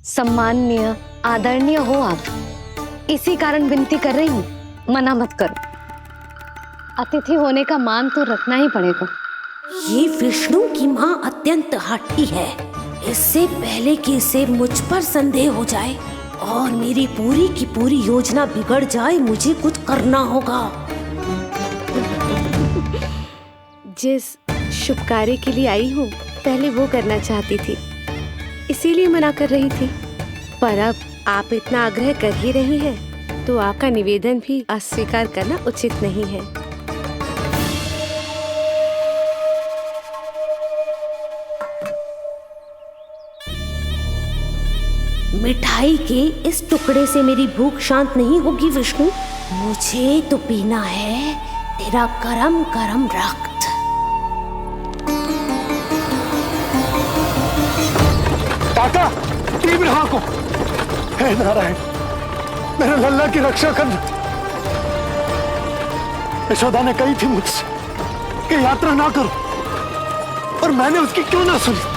सम्माननीय आदरणीय हो आप। इसी कारण विनती कर रही हूँ, मना मत करो। अतिथि होने का मान तो रखना ही पड़ेगा। ये विष्णु की माँ अत्यंत हठी है। इससे पहले कि इसे मुझ पर संदेह हो जाए और मेरी पूरी की पूरी योजना बिगड़ जाए, मुझे कुछ करना होगा। जिस शुभ कार्य के लिए आई हूँ, पहले वो करना चाहती थी, इसीलिए मना कर रही थी। पर अब आप इतना आग्रह कर ही रही हैं, तो आपका निवेदन भी अस्वीकार करना उचित नहीं है। मिठाई के इस टुकड़े से मेरी भूख शांत नहीं होगी विष्णु। मुझे तो पीना है तेरा गरम गरम रक्त। काका, तीव्र हाँ को। हे नारायण, मेरे लल्ला की रक्षा करना। यशोदा ने कही थी मुझसे कि यात्रा ना करो, और मैंने उसकी क्यों ना सुनी।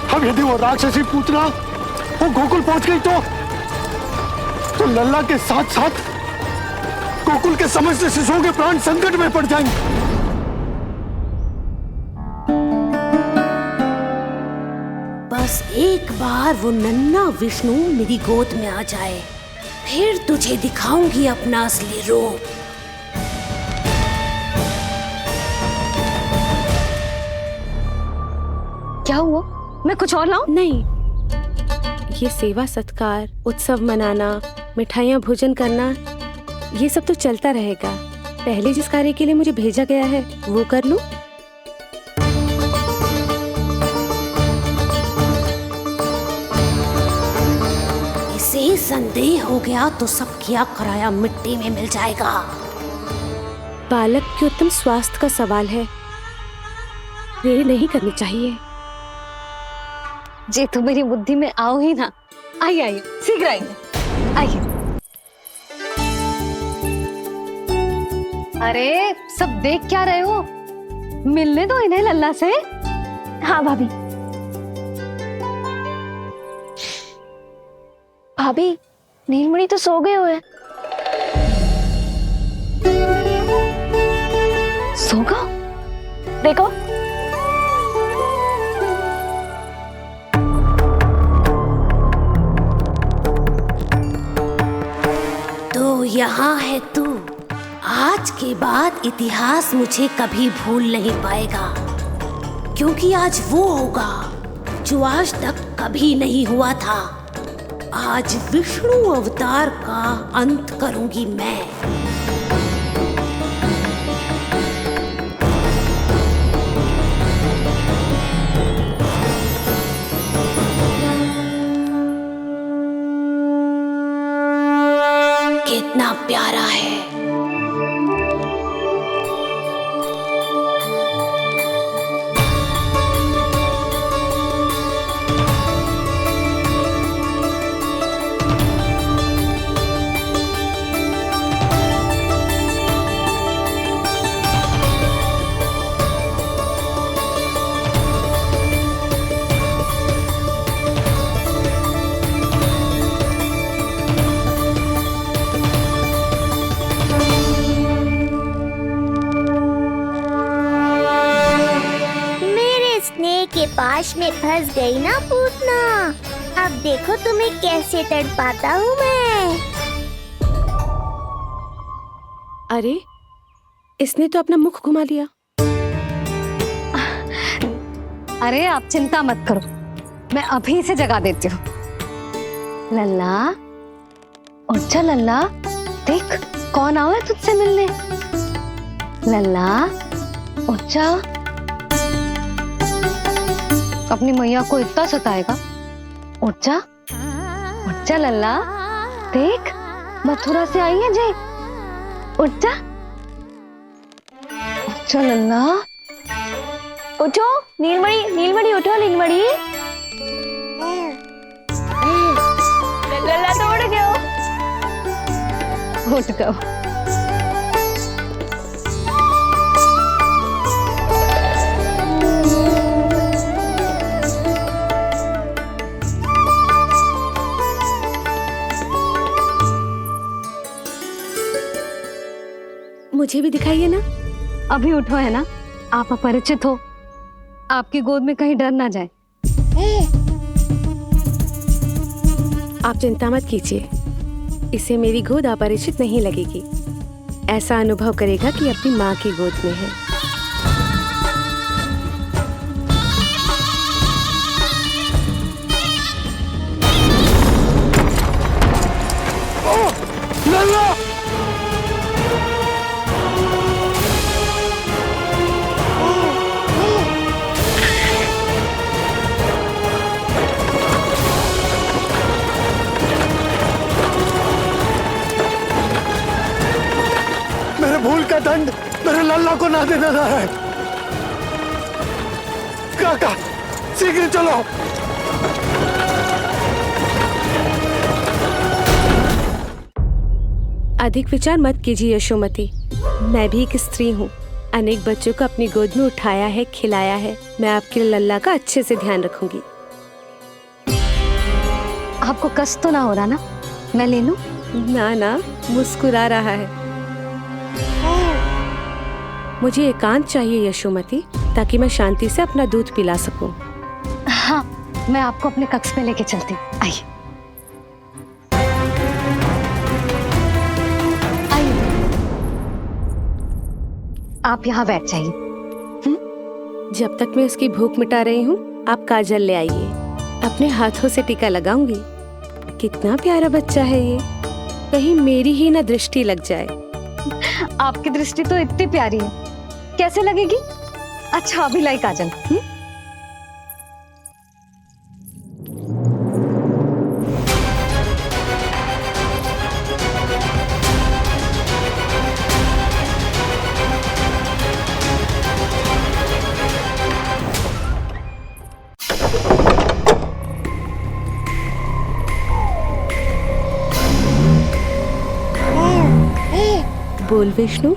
अब यदि वो राक्षसी पूतना वो गोकुल पहुंच गई तो लल्ला के साथ साथ गोकुल के समस्त शिशुओं के प्राण संकट में पड़ जाएंगे। बस एक बार वो नन्हा विष्णु मेरी गोद में आ जाए, फिर तुझे दिखाऊंगी अपना असली रूप। क्या हुआ? मैं कुछ और लाऊं? नहीं, ये सेवा सत्कार, उत्सव मनाना, मिठाइयाँ भोजन करना, ये सब तो चलता रहेगा। पहले जिस कार्य के लिए मुझे भेजा गया है वो कर लूं। इसे संदेह हो गया तो सब किया कराया मिट्टी में मिल जाएगा। बालक के उत्तम स्वास्थ्य का सवाल है, देरी नहीं करनी चाहिए। जी तो मेरी बुद्धि में आओ ही ना। आइए आइए, शीघ्र आइए, आइए। अरे सब देख क्या रहे हो? मिलने दो इन्हें लल्ला से। हाँ भाभी। भाभी, नीलमणि तो सो गए हुए। सो गए? देखो तो यहाँ है तू। आज के बाद इतिहास मुझे कभी भूल नहीं पाएगा, क्योंकि आज वो होगा जो आज तक कभी नहीं हुआ था। आज विष्णु अवतार का अंत करूंगी मैं। कितना प्यारा है। के पास में फंस गई ना पूतना। अब देखो तुम्हें कैसे तड़पाता हूँ मैं। अरे, इसने तो अपना मुख घुमा लिया। अरे आप चिंता मत करो, मैं अभी से जगा देती हूँ। लल्ला, उठ जा लल्ला, देख कौन आवा है तुझसे मिलने। लल्ला, उठ जा। अपनी मैया को इतना सताएगा। उठ जा लल्ला, देख मथुरा से आई है जय। उठ जा लल्ला। उठो नीलमणि, नीलमणि उठो नीलमणि। लल्ला तो उठ गयो। उठ गयो। मुझे भी दिखाइए ना। अभी उठो है ना, आप अपरिचित हो, आपकी गोद में कहीं डर ना जाए। आप चिंता मत कीजिए, इसे मेरी गोद अपरिचित नहीं लगेगी। ऐसा अनुभव करेगा कि अपनी माँ की गोद में है। भूल का दंड मेरे लल्ला को ना देना है। काका, शीघ्र चलो। अधिक विचार मत कीजिए यशोमती, मैं भी एक स्त्री हूँ। अनेक बच्चों को अपनी गोद में उठाया है, खिलाया है। मैं आपके लल्ला का अच्छे से ध्यान रखूंगी। आपको कष्ट तो ना हो रहा ना? मैं ले लूं? ना, मुस्कुरा रहा है। मुझे एकांत चाहिए यशोमती, ताकि मैं शांति से अपना दूध पिला सकूं। हाँ, मैं आपको अपने कक्ष में लेके चलती हूँ। आइए। आप यहाँ बैठ जाइए। जब तक मैं उसकी भूख मिटा रही हूँ, आप काजल ले आइए। अपने हाथों से टीका लगाऊंगी। कितना प्यारा बच्चा है ये, कहीं मेरी ही ना दृष्टि लग जाए। आपकी दृष्टि तो इतनी प्यारी है, कैसे लगेगी? अच्छा अभी लाई काजल। बोल विष्णु,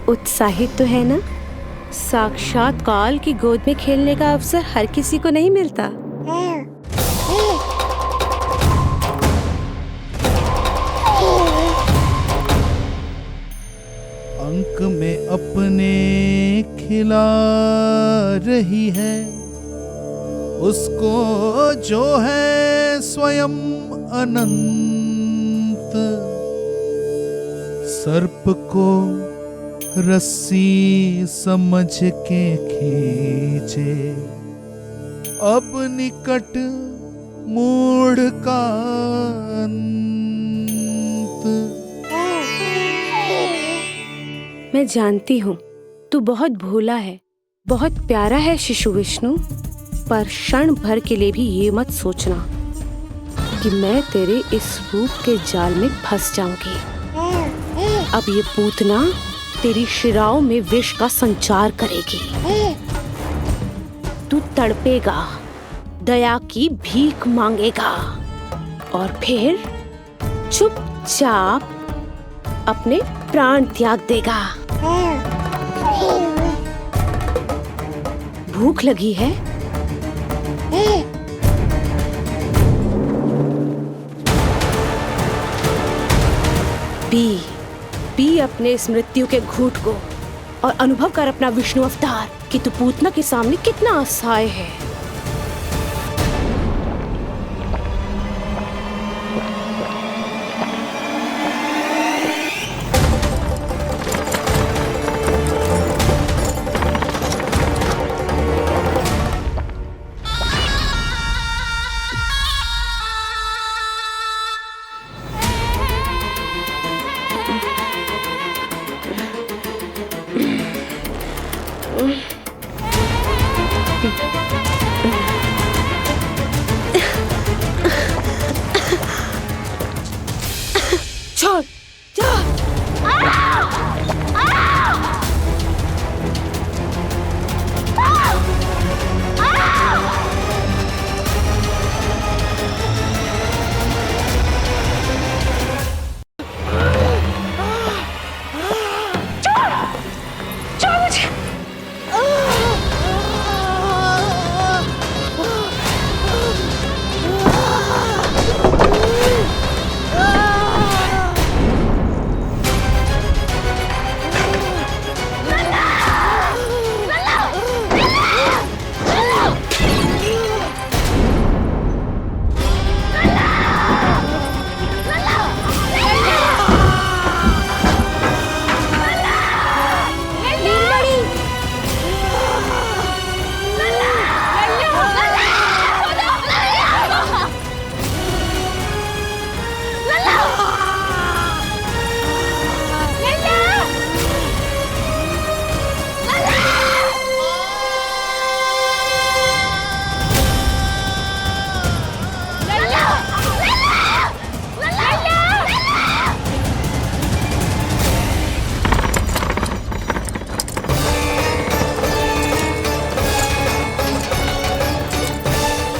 उत्साहित तो है ना? साक्षात काल की गोद में खेलने का अवसर हर किसी को नहीं मिलता। अंक में अपने खिला रही है, उसको जो है स्वयं अनंत। सर्प को रस्सी समझ के खींचे, अब निकट मूढ़ का अंत। मैं जानती हूँ तू बहुत भोला है, बहुत प्यारा है शिशु विष्णु, पर क्षण भर के लिए भी ये मत सोचना कि मैं तेरे इस रूप के जाल में फंस जाऊंगी। अब ये पूतना तेरी शिराओं में विष का संचार करेगी। तू तड़पेगा, दया की भीख मांगेगा और फिर चुपचाप अपने प्राण त्याग देगा। भूख लगी है? पी अपने इस मृत्यु के घूंट को और अनुभव कर अपना विष्णु अवतार कि तू पूतना के सामने कितना असहाय है।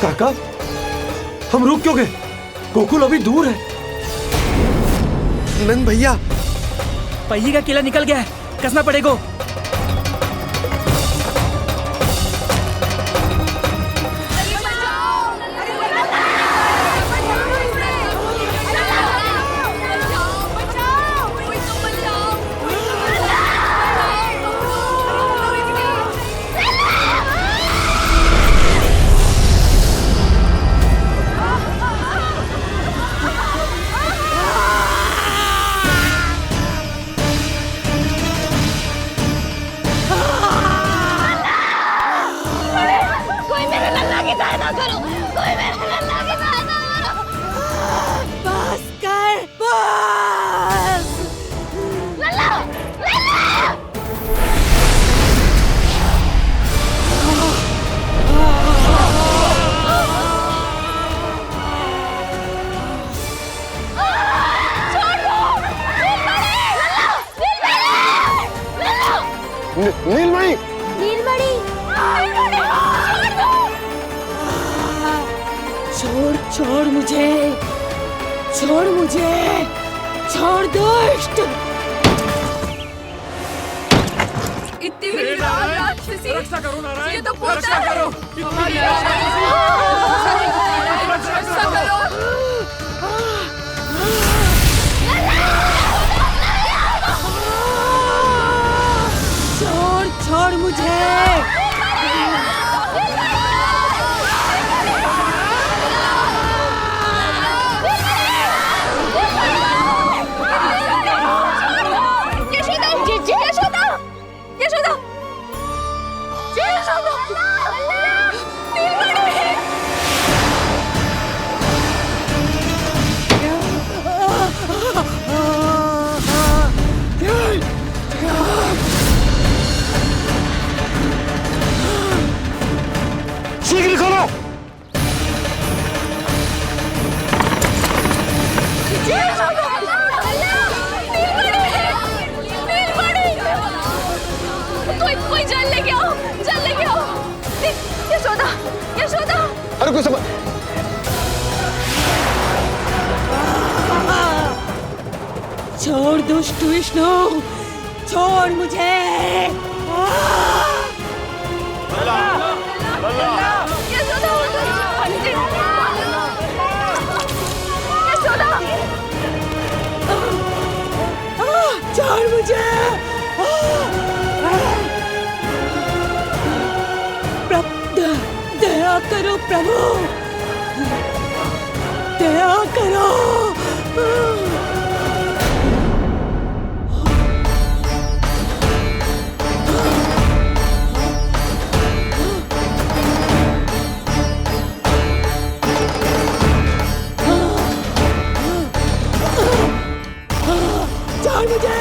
काका, हम रुक क्यों गए? गोकुल अभी दूर है। नंद भैया, पहिए का किला निकल गया है, कसना पड़ेगा। नीलमणि, नीलमणि, छोड़ छोड़ मुझे, छोड़ मुझे, छोड़ दुष्ट। इतनी बड़ी राक्षसी, रक्षा करो नारायण, ये तो पोता रक्षा है। करो। रक्षा करो। छोड़ छोड़ मुझे। दुष्ट विष्णु, छोड़ मुझे। छोड़ मुझे। दया करो प्रभु, दया करो। छोड़ मुझे।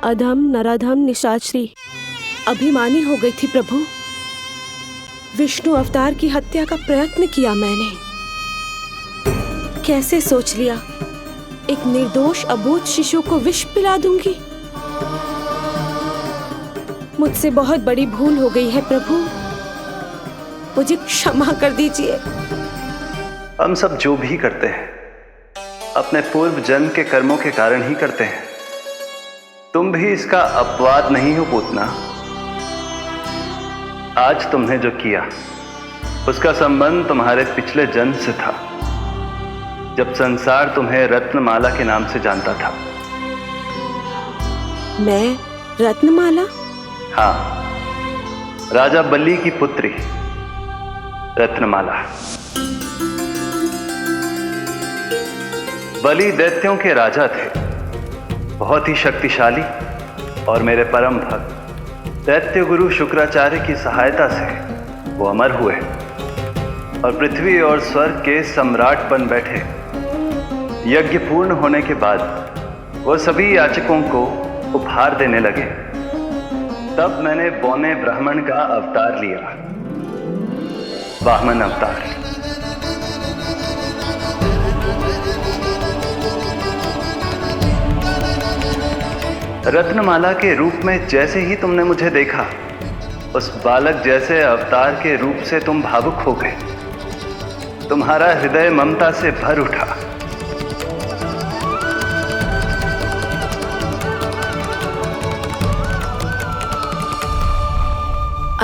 अधम नराधम निशाचरी अभिमानी हो गई थी प्रभु। विष्णु अवतार की हत्या का प्रयत्न किया मैंने। कैसे सोच लिया एक निर्दोष अबोध शिशु को विष पिला दूंगी। मुझसे बहुत बड़ी भूल हो गई है प्रभु, मुझे क्षमा कर दीजिए। हम सब जो भी करते हैं अपने पूर्व जन्म के कर्मों के कारण ही करते हैं। तुम भी इसका अपवाद नहीं हो पूतना। आज तुमने जो किया उसका संबंध तुम्हारे पिछले जन्म से था, जब संसार तुम्हें रत्नमाला के नाम से जानता था। मैं रत्नमाला? हाँ, राजा बलि की पुत्री रत्नमाला। बलि दैत्यों के राजा थे, बहुत ही शक्तिशाली, और मेरे परम भक्त दैत्य गुरु शुक्राचार्य की सहायता से वो अमर हुए और पृथ्वी और स्वर्ग के सम्राट बन बैठे। यज्ञ पूर्ण होने के बाद वो सभी याचकों को उपहार देने लगे। तब मैंने बौने ब्राह्मण का अवतार लिया, वामन अवतार। रत्नमाला के रूप में जैसे ही तुमने मुझे देखा, उस बालक जैसे अवतार के रूप से तुम भावुक हो गए। तुम्हारा हृदय ममता से भर उठा।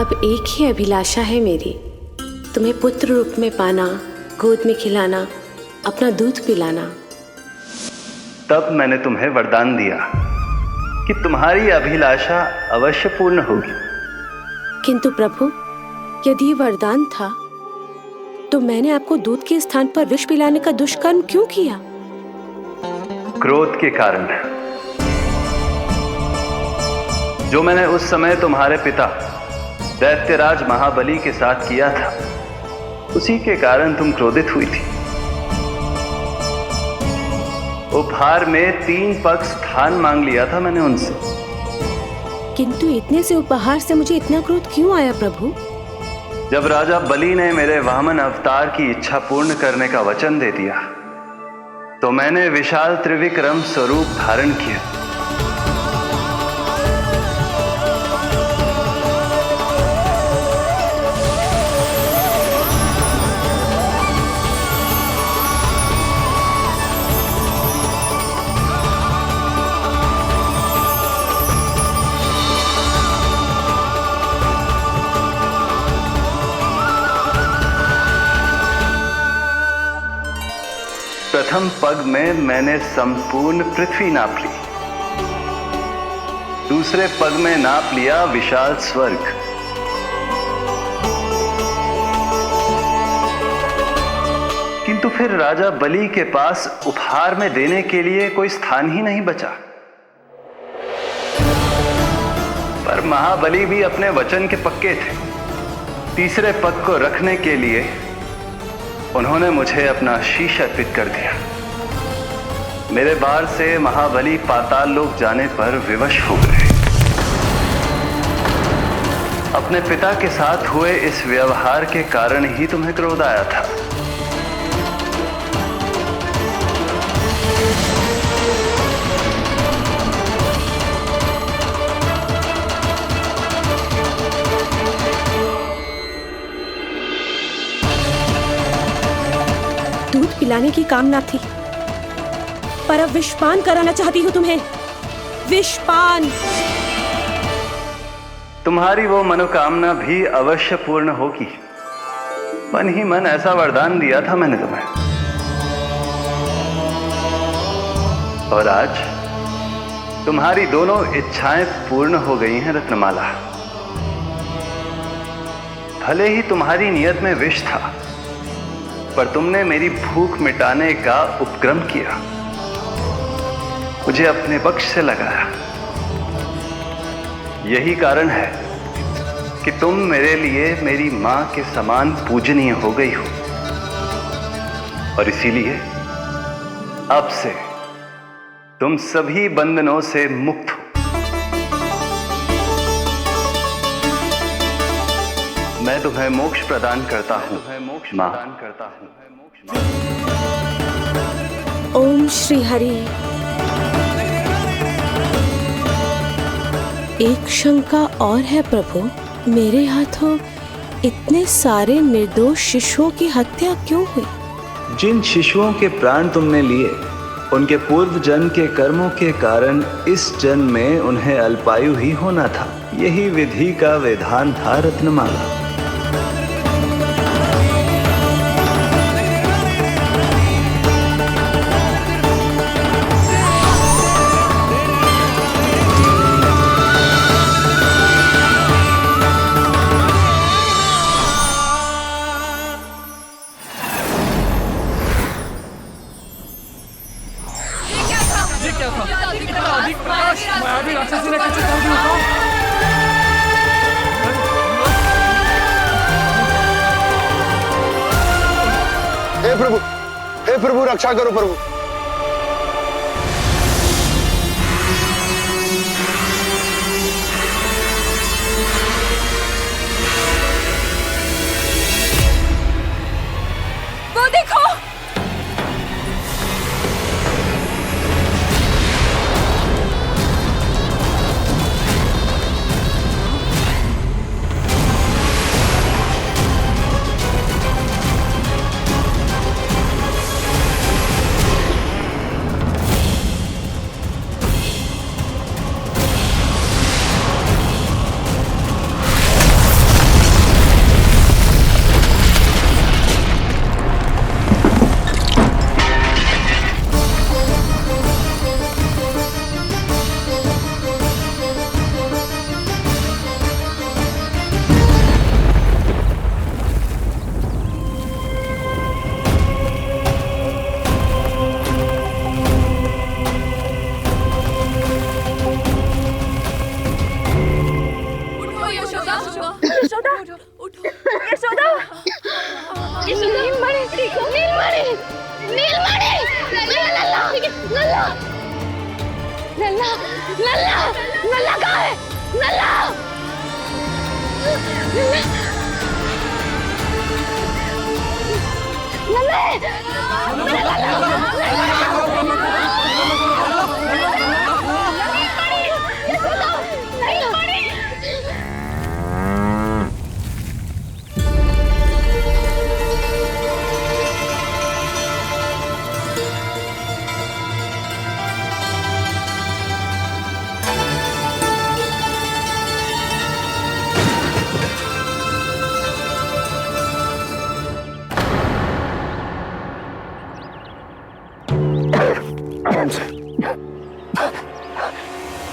अब एक ही अभिलाषा है मेरी, तुम्हें पुत्र रूप में पाना, गोद में खिलाना, अपना दूध पिलाना। तब मैंने तुम्हें वरदान दिया कि तुम्हारी अभिलाषा अवश्य पूर्ण होगी। किंतु प्रभु, यदि वरदान था तो मैंने आपको दूध के स्थान पर विष पिलाने का दुष्कर्म क्यों किया? क्रोध के कारण, जो मैंने उस समय तुम्हारे पिता दैत्यराज महाबली के साथ किया था, उसी के कारण तुम क्रोधित हुई थी। उपहार में 3 पग स्थान मांग लिया था मैंने उनसे। किंतु इतने से उपहार से मुझे इतना क्रोध क्यों आया प्रभु? जब राजा बलि ने मेरे वामन अवतार की इच्छा पूर्ण करने का वचन दे दिया, तो मैंने विशाल त्रिविक्रम स्वरूप धारण किया। प्रथम पग में मैंने संपूर्ण पृथ्वी नाप ली, दूसरे पग में नाप लिया विशाल स्वर्ग, किंतु फिर राजा बलि के पास उपहार में देने के लिए कोई स्थान ही नहीं बचा। पर महाबली भी अपने वचन के पक्के थे। तीसरे पग को रखने के लिए उन्होंने मुझे अपना शीश अर्पित कर दिया। मेरे बार से महाबली पाताल लोक जाने पर विवश हो गए। अपने पिता के साथ हुए इस व्यवहार के कारण ही तुम्हें क्रोध आया था। दूध पिलाने की कामना थी, पर अब विषपान कराना चाहती हूँ तुम्हें। विषपान। तुम्हारी वो मनोकामना भी अवश्य पूर्ण होगी। मन ही मन ऐसा वरदान दिया था मैंने तुम्हें। और आज तुम्हारी दोनों इच्छाएं पूर्ण हो गई हैं रत्नमाला। भले ही तुम्हारी नियत में विष था, पर तुमने मेरी भूख मिटाने का उपक्रम किया, मुझे अपने पक्ष से लगाया। यही कारण है कि तुम मेरे लिए मेरी मां के समान पूजनीय हो गई हो। और इसीलिए अब से तुम सभी बंधनों से मुक्त हो। मैं तुम्हें मोक्ष प्रदान करता हूं मां। ओम श्री हरि। एक शंका और है प्रभु, मेरे हाथों इतने सारे निर्दोष शिशुओं की हत्या क्यों हुई? जिन शिशुओं के प्राण तुमने लिए, उनके पूर्व जन्म के कर्मों के कारण इस जन्म में उन्हें अल्पायु ही होना था। यही विधि का विधान था रत्नमाला। हे प्रभु रक्षा करो प्रभु। वो देखो,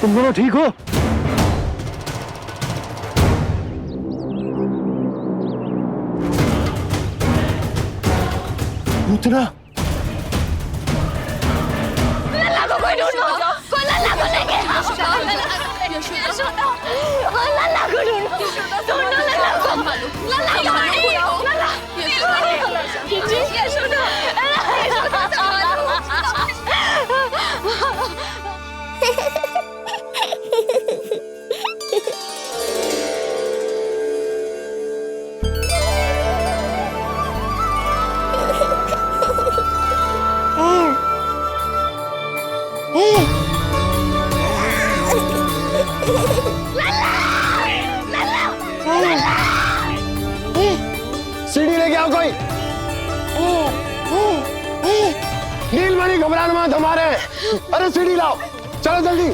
तुम दोनों ठीक हो? पूतना लल्ला को कोई ढूंढो, कोई लल्ला को लेके आओ। लल्ला को ढूंढो, ढूंढो लल्ला को। लल्ला नीलमणि, लल्ला नीलमणि, यशोदा, सीढ़ी लेके आओ कोई। नीलमणि घबराना मत, हमारे हैं। अरे सीढ़ी लाओ, चलो जल्दी।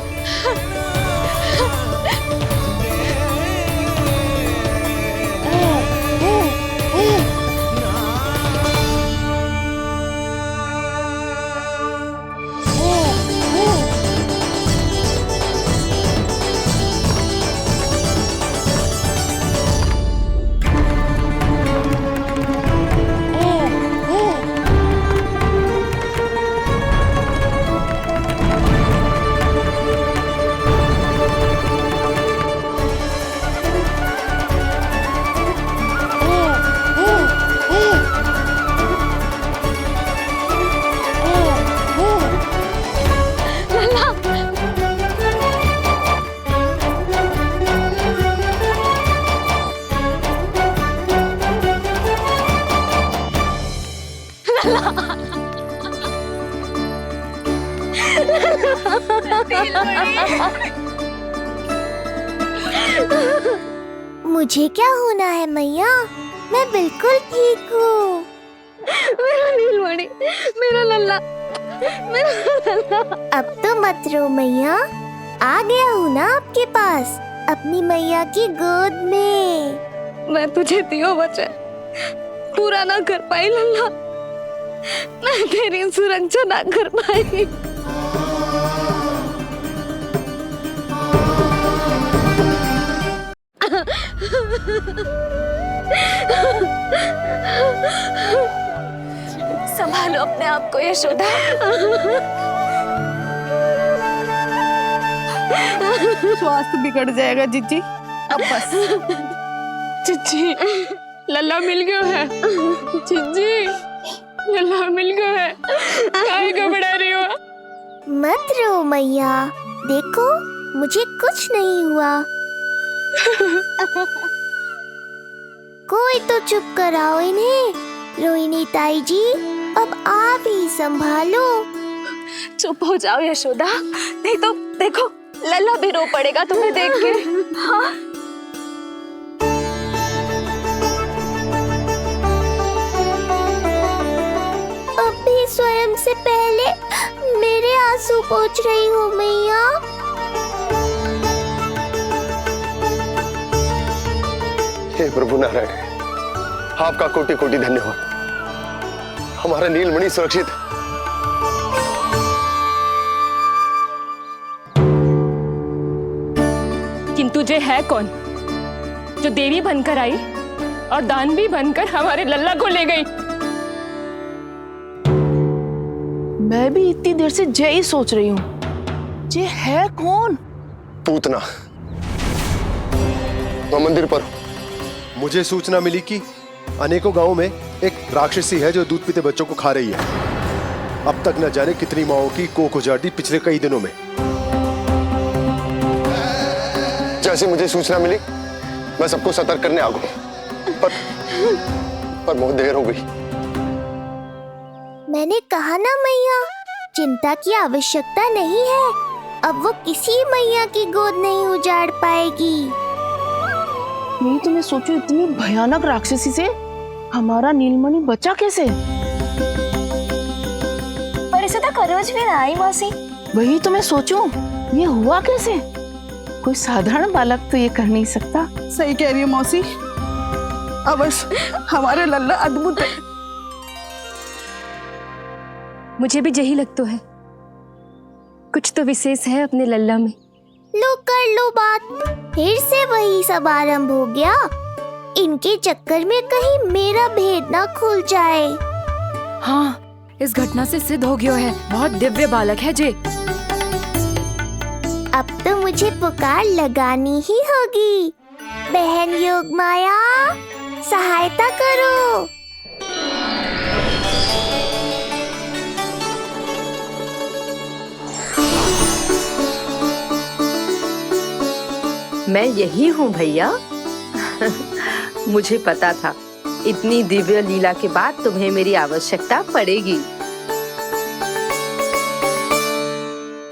मुझे क्या होना है मैया, मैं बिल्कुल ठीक हूँ। मेरा नीलमणि, मेरा लल्ला, मेरा लल्ला। अब तो मत रो मैया, आ गया हूँ ना आपके पास, अपनी मैया की गोद में। मैं तुझे दियो वचन पूरा ना कर पाई लल्ला, मैं तेरी सुरक्षा ना कर पाई। संभालो अपने आप को यशोदा। स्वास्थ्य बिगड़ जाएगा जीजी, अब बस। चिच्ची, लल्ला मिल गयो है। चिच्ची, लल्ला मिल गयो है। काहे घबरा रही हो? मत रो मैया, देखो मुझे कुछ नहीं हुआ। कोई तो चुप कराओ इन्हें। रोहिणी ताई जी, अब आप ही संभालो। चुप हो जाओ यशोदा, नहीं तो देखो लल्ला भी रो पड़ेगा तुम्हें देख के। हाँ? अब भी स्वयं से पहले मेरे आंसू पोंछ रही हो मैया। हे प्रभु नारायण, आपका कोटि कोटि धन्यवाद। हमारा नीलमणि सुरक्षित है। किंतु जे है कौन जो देवी बनकर आई और दानवी बनकर हमारे लल्ला को ले गई? मैं भी इतनी देर से जय ही सोच रही हूँ, जे है कौन? पूतना, वह मंदिर पर। मुझे सूचना मिली कि अनेकों गांवों में एक राक्षसी है जो दूध पीते बच्चों को खा रही है। अब तक न जाने कितनी माओं की कोख उजाड़ दी पिछले कई दिनों में। जैसे मुझे सूचना मिली मैं सबको सतर्क करने आ गया, पर बहुत देर हो गई। मैंने कहा ना मैया, चिंता की आवश्यकता नहीं है। अब वो किसी मैया की गोद नहीं उजाड़ पाएगी। नहीं तो मैं सोचूं, इतनी भयानक राक्षसी से हमारा नीलमणि बचा कैसे? पर इसे तो करोज भी ना आई मौसी। वही तो मैं सोचूं, ये हुआ कैसे? कोई साधारण बालक तो ये कर नहीं सकता। सही कह रही है मौसी, अवश्य हमारे लल्ला अद्भुत है। मुझे भी यही लगता है, कुछ तो विशेष है अपने लल्ला में। लो कर लो बात। फिर से वही सब आरंभ हो गया। इनके चक्कर में कहीं मेरा भेद ना खुल जाए। हाँ, इस घटना से सिद्ध हो गया है बहुत दिव्य बालक है जे। अब तो मुझे पुकार लगानी ही होगी। बहन योगमाया, सहायता करो। मैं यही हूँ भैया। मुझे पता था इतनी दिव्य लीला के बाद तुम्हें मेरी आवश्यकता पड़ेगी।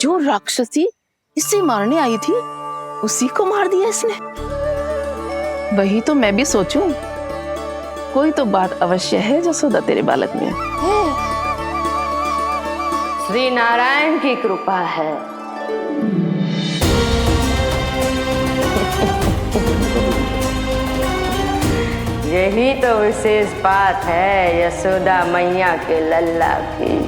जो राक्षसी इसे मारने आई थी उसी को मार दिया इसने। वही तो मैं भी सोचूं, कोई तो बात अवश्य है जसोदा तेरे बालक में। श्री नारायण की कृपा है। यही तो विशेष बात है यशोदा मैया के लल्ला की।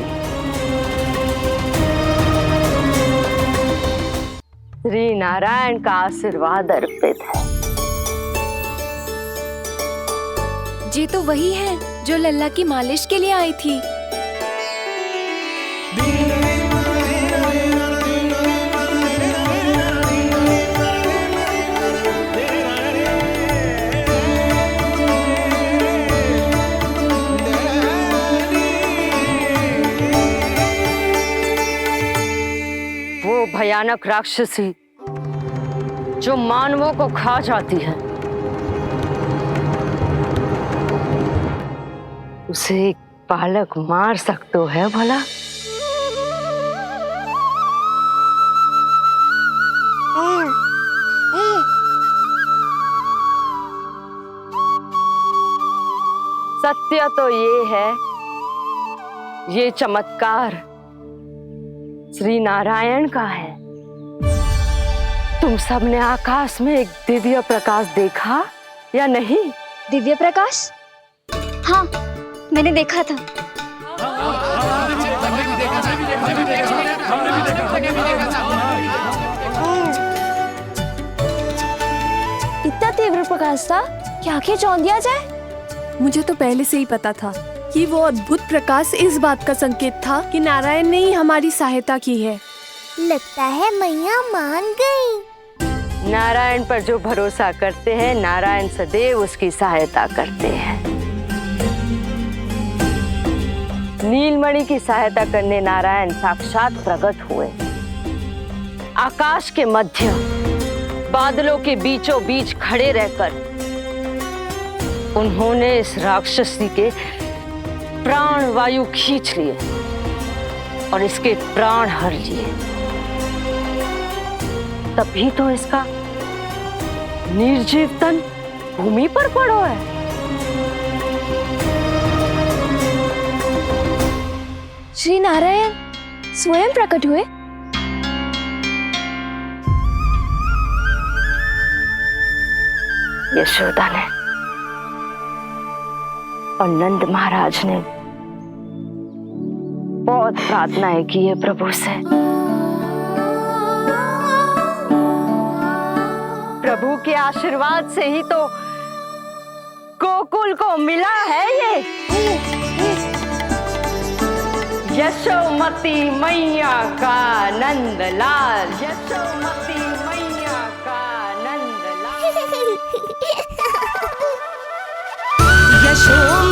श्री नारायण का आशीर्वाद अर्पित है। जी तो वही है जो लल्ला की मालिश के लिए आई थी। वो भयानक राक्षसी जो मानवों को खा जाती है, उसे एक बालक मार सकते है भला? सत्य तो ये है, ये चमत्कार श्री नारायण का है। तुम सबने आकाश में एक दिव्य प्रकाश देखा या नहीं? दिव्य प्रकाश? हाँ, मैंने देखा था। इतना तीव्र प्रकाश था कि आंखें चौंधिया जाए। मुझे तो पहले से ही पता था कि वो अद्भुत प्रकाश इस बात का संकेत था कि नारायण ने ही हमारी सहायता की है। लगता है मैया मान गई। नारायण पर जो भरोसा करते हैं, नारायण सदैव उसकी सहायता करते हैं। नीलमणि की सहायता करने नारायण साक्षात प्रकट हुए। आकाश के मध्य बादलों के बीचों बीच खड़े रहकर उन्होंने इस राक्षसी के प्राण वायु खींच लिए और इसके प्राण हर लिए। तभी तो इसका निर्जीव तन भूमि पर पड़ो है। श्री नारायण स्वयं प्रकट हुए। यशोदा ने और नंद महाराज ने बहुत प्रार्थनाएं की है प्रभु से। प्रभु के आशीर्वाद से ही तो गोकुल को मिला है ये। यशोमती मैया का नंदलाल, यशोमती मैया का नंदलाल। यशोमती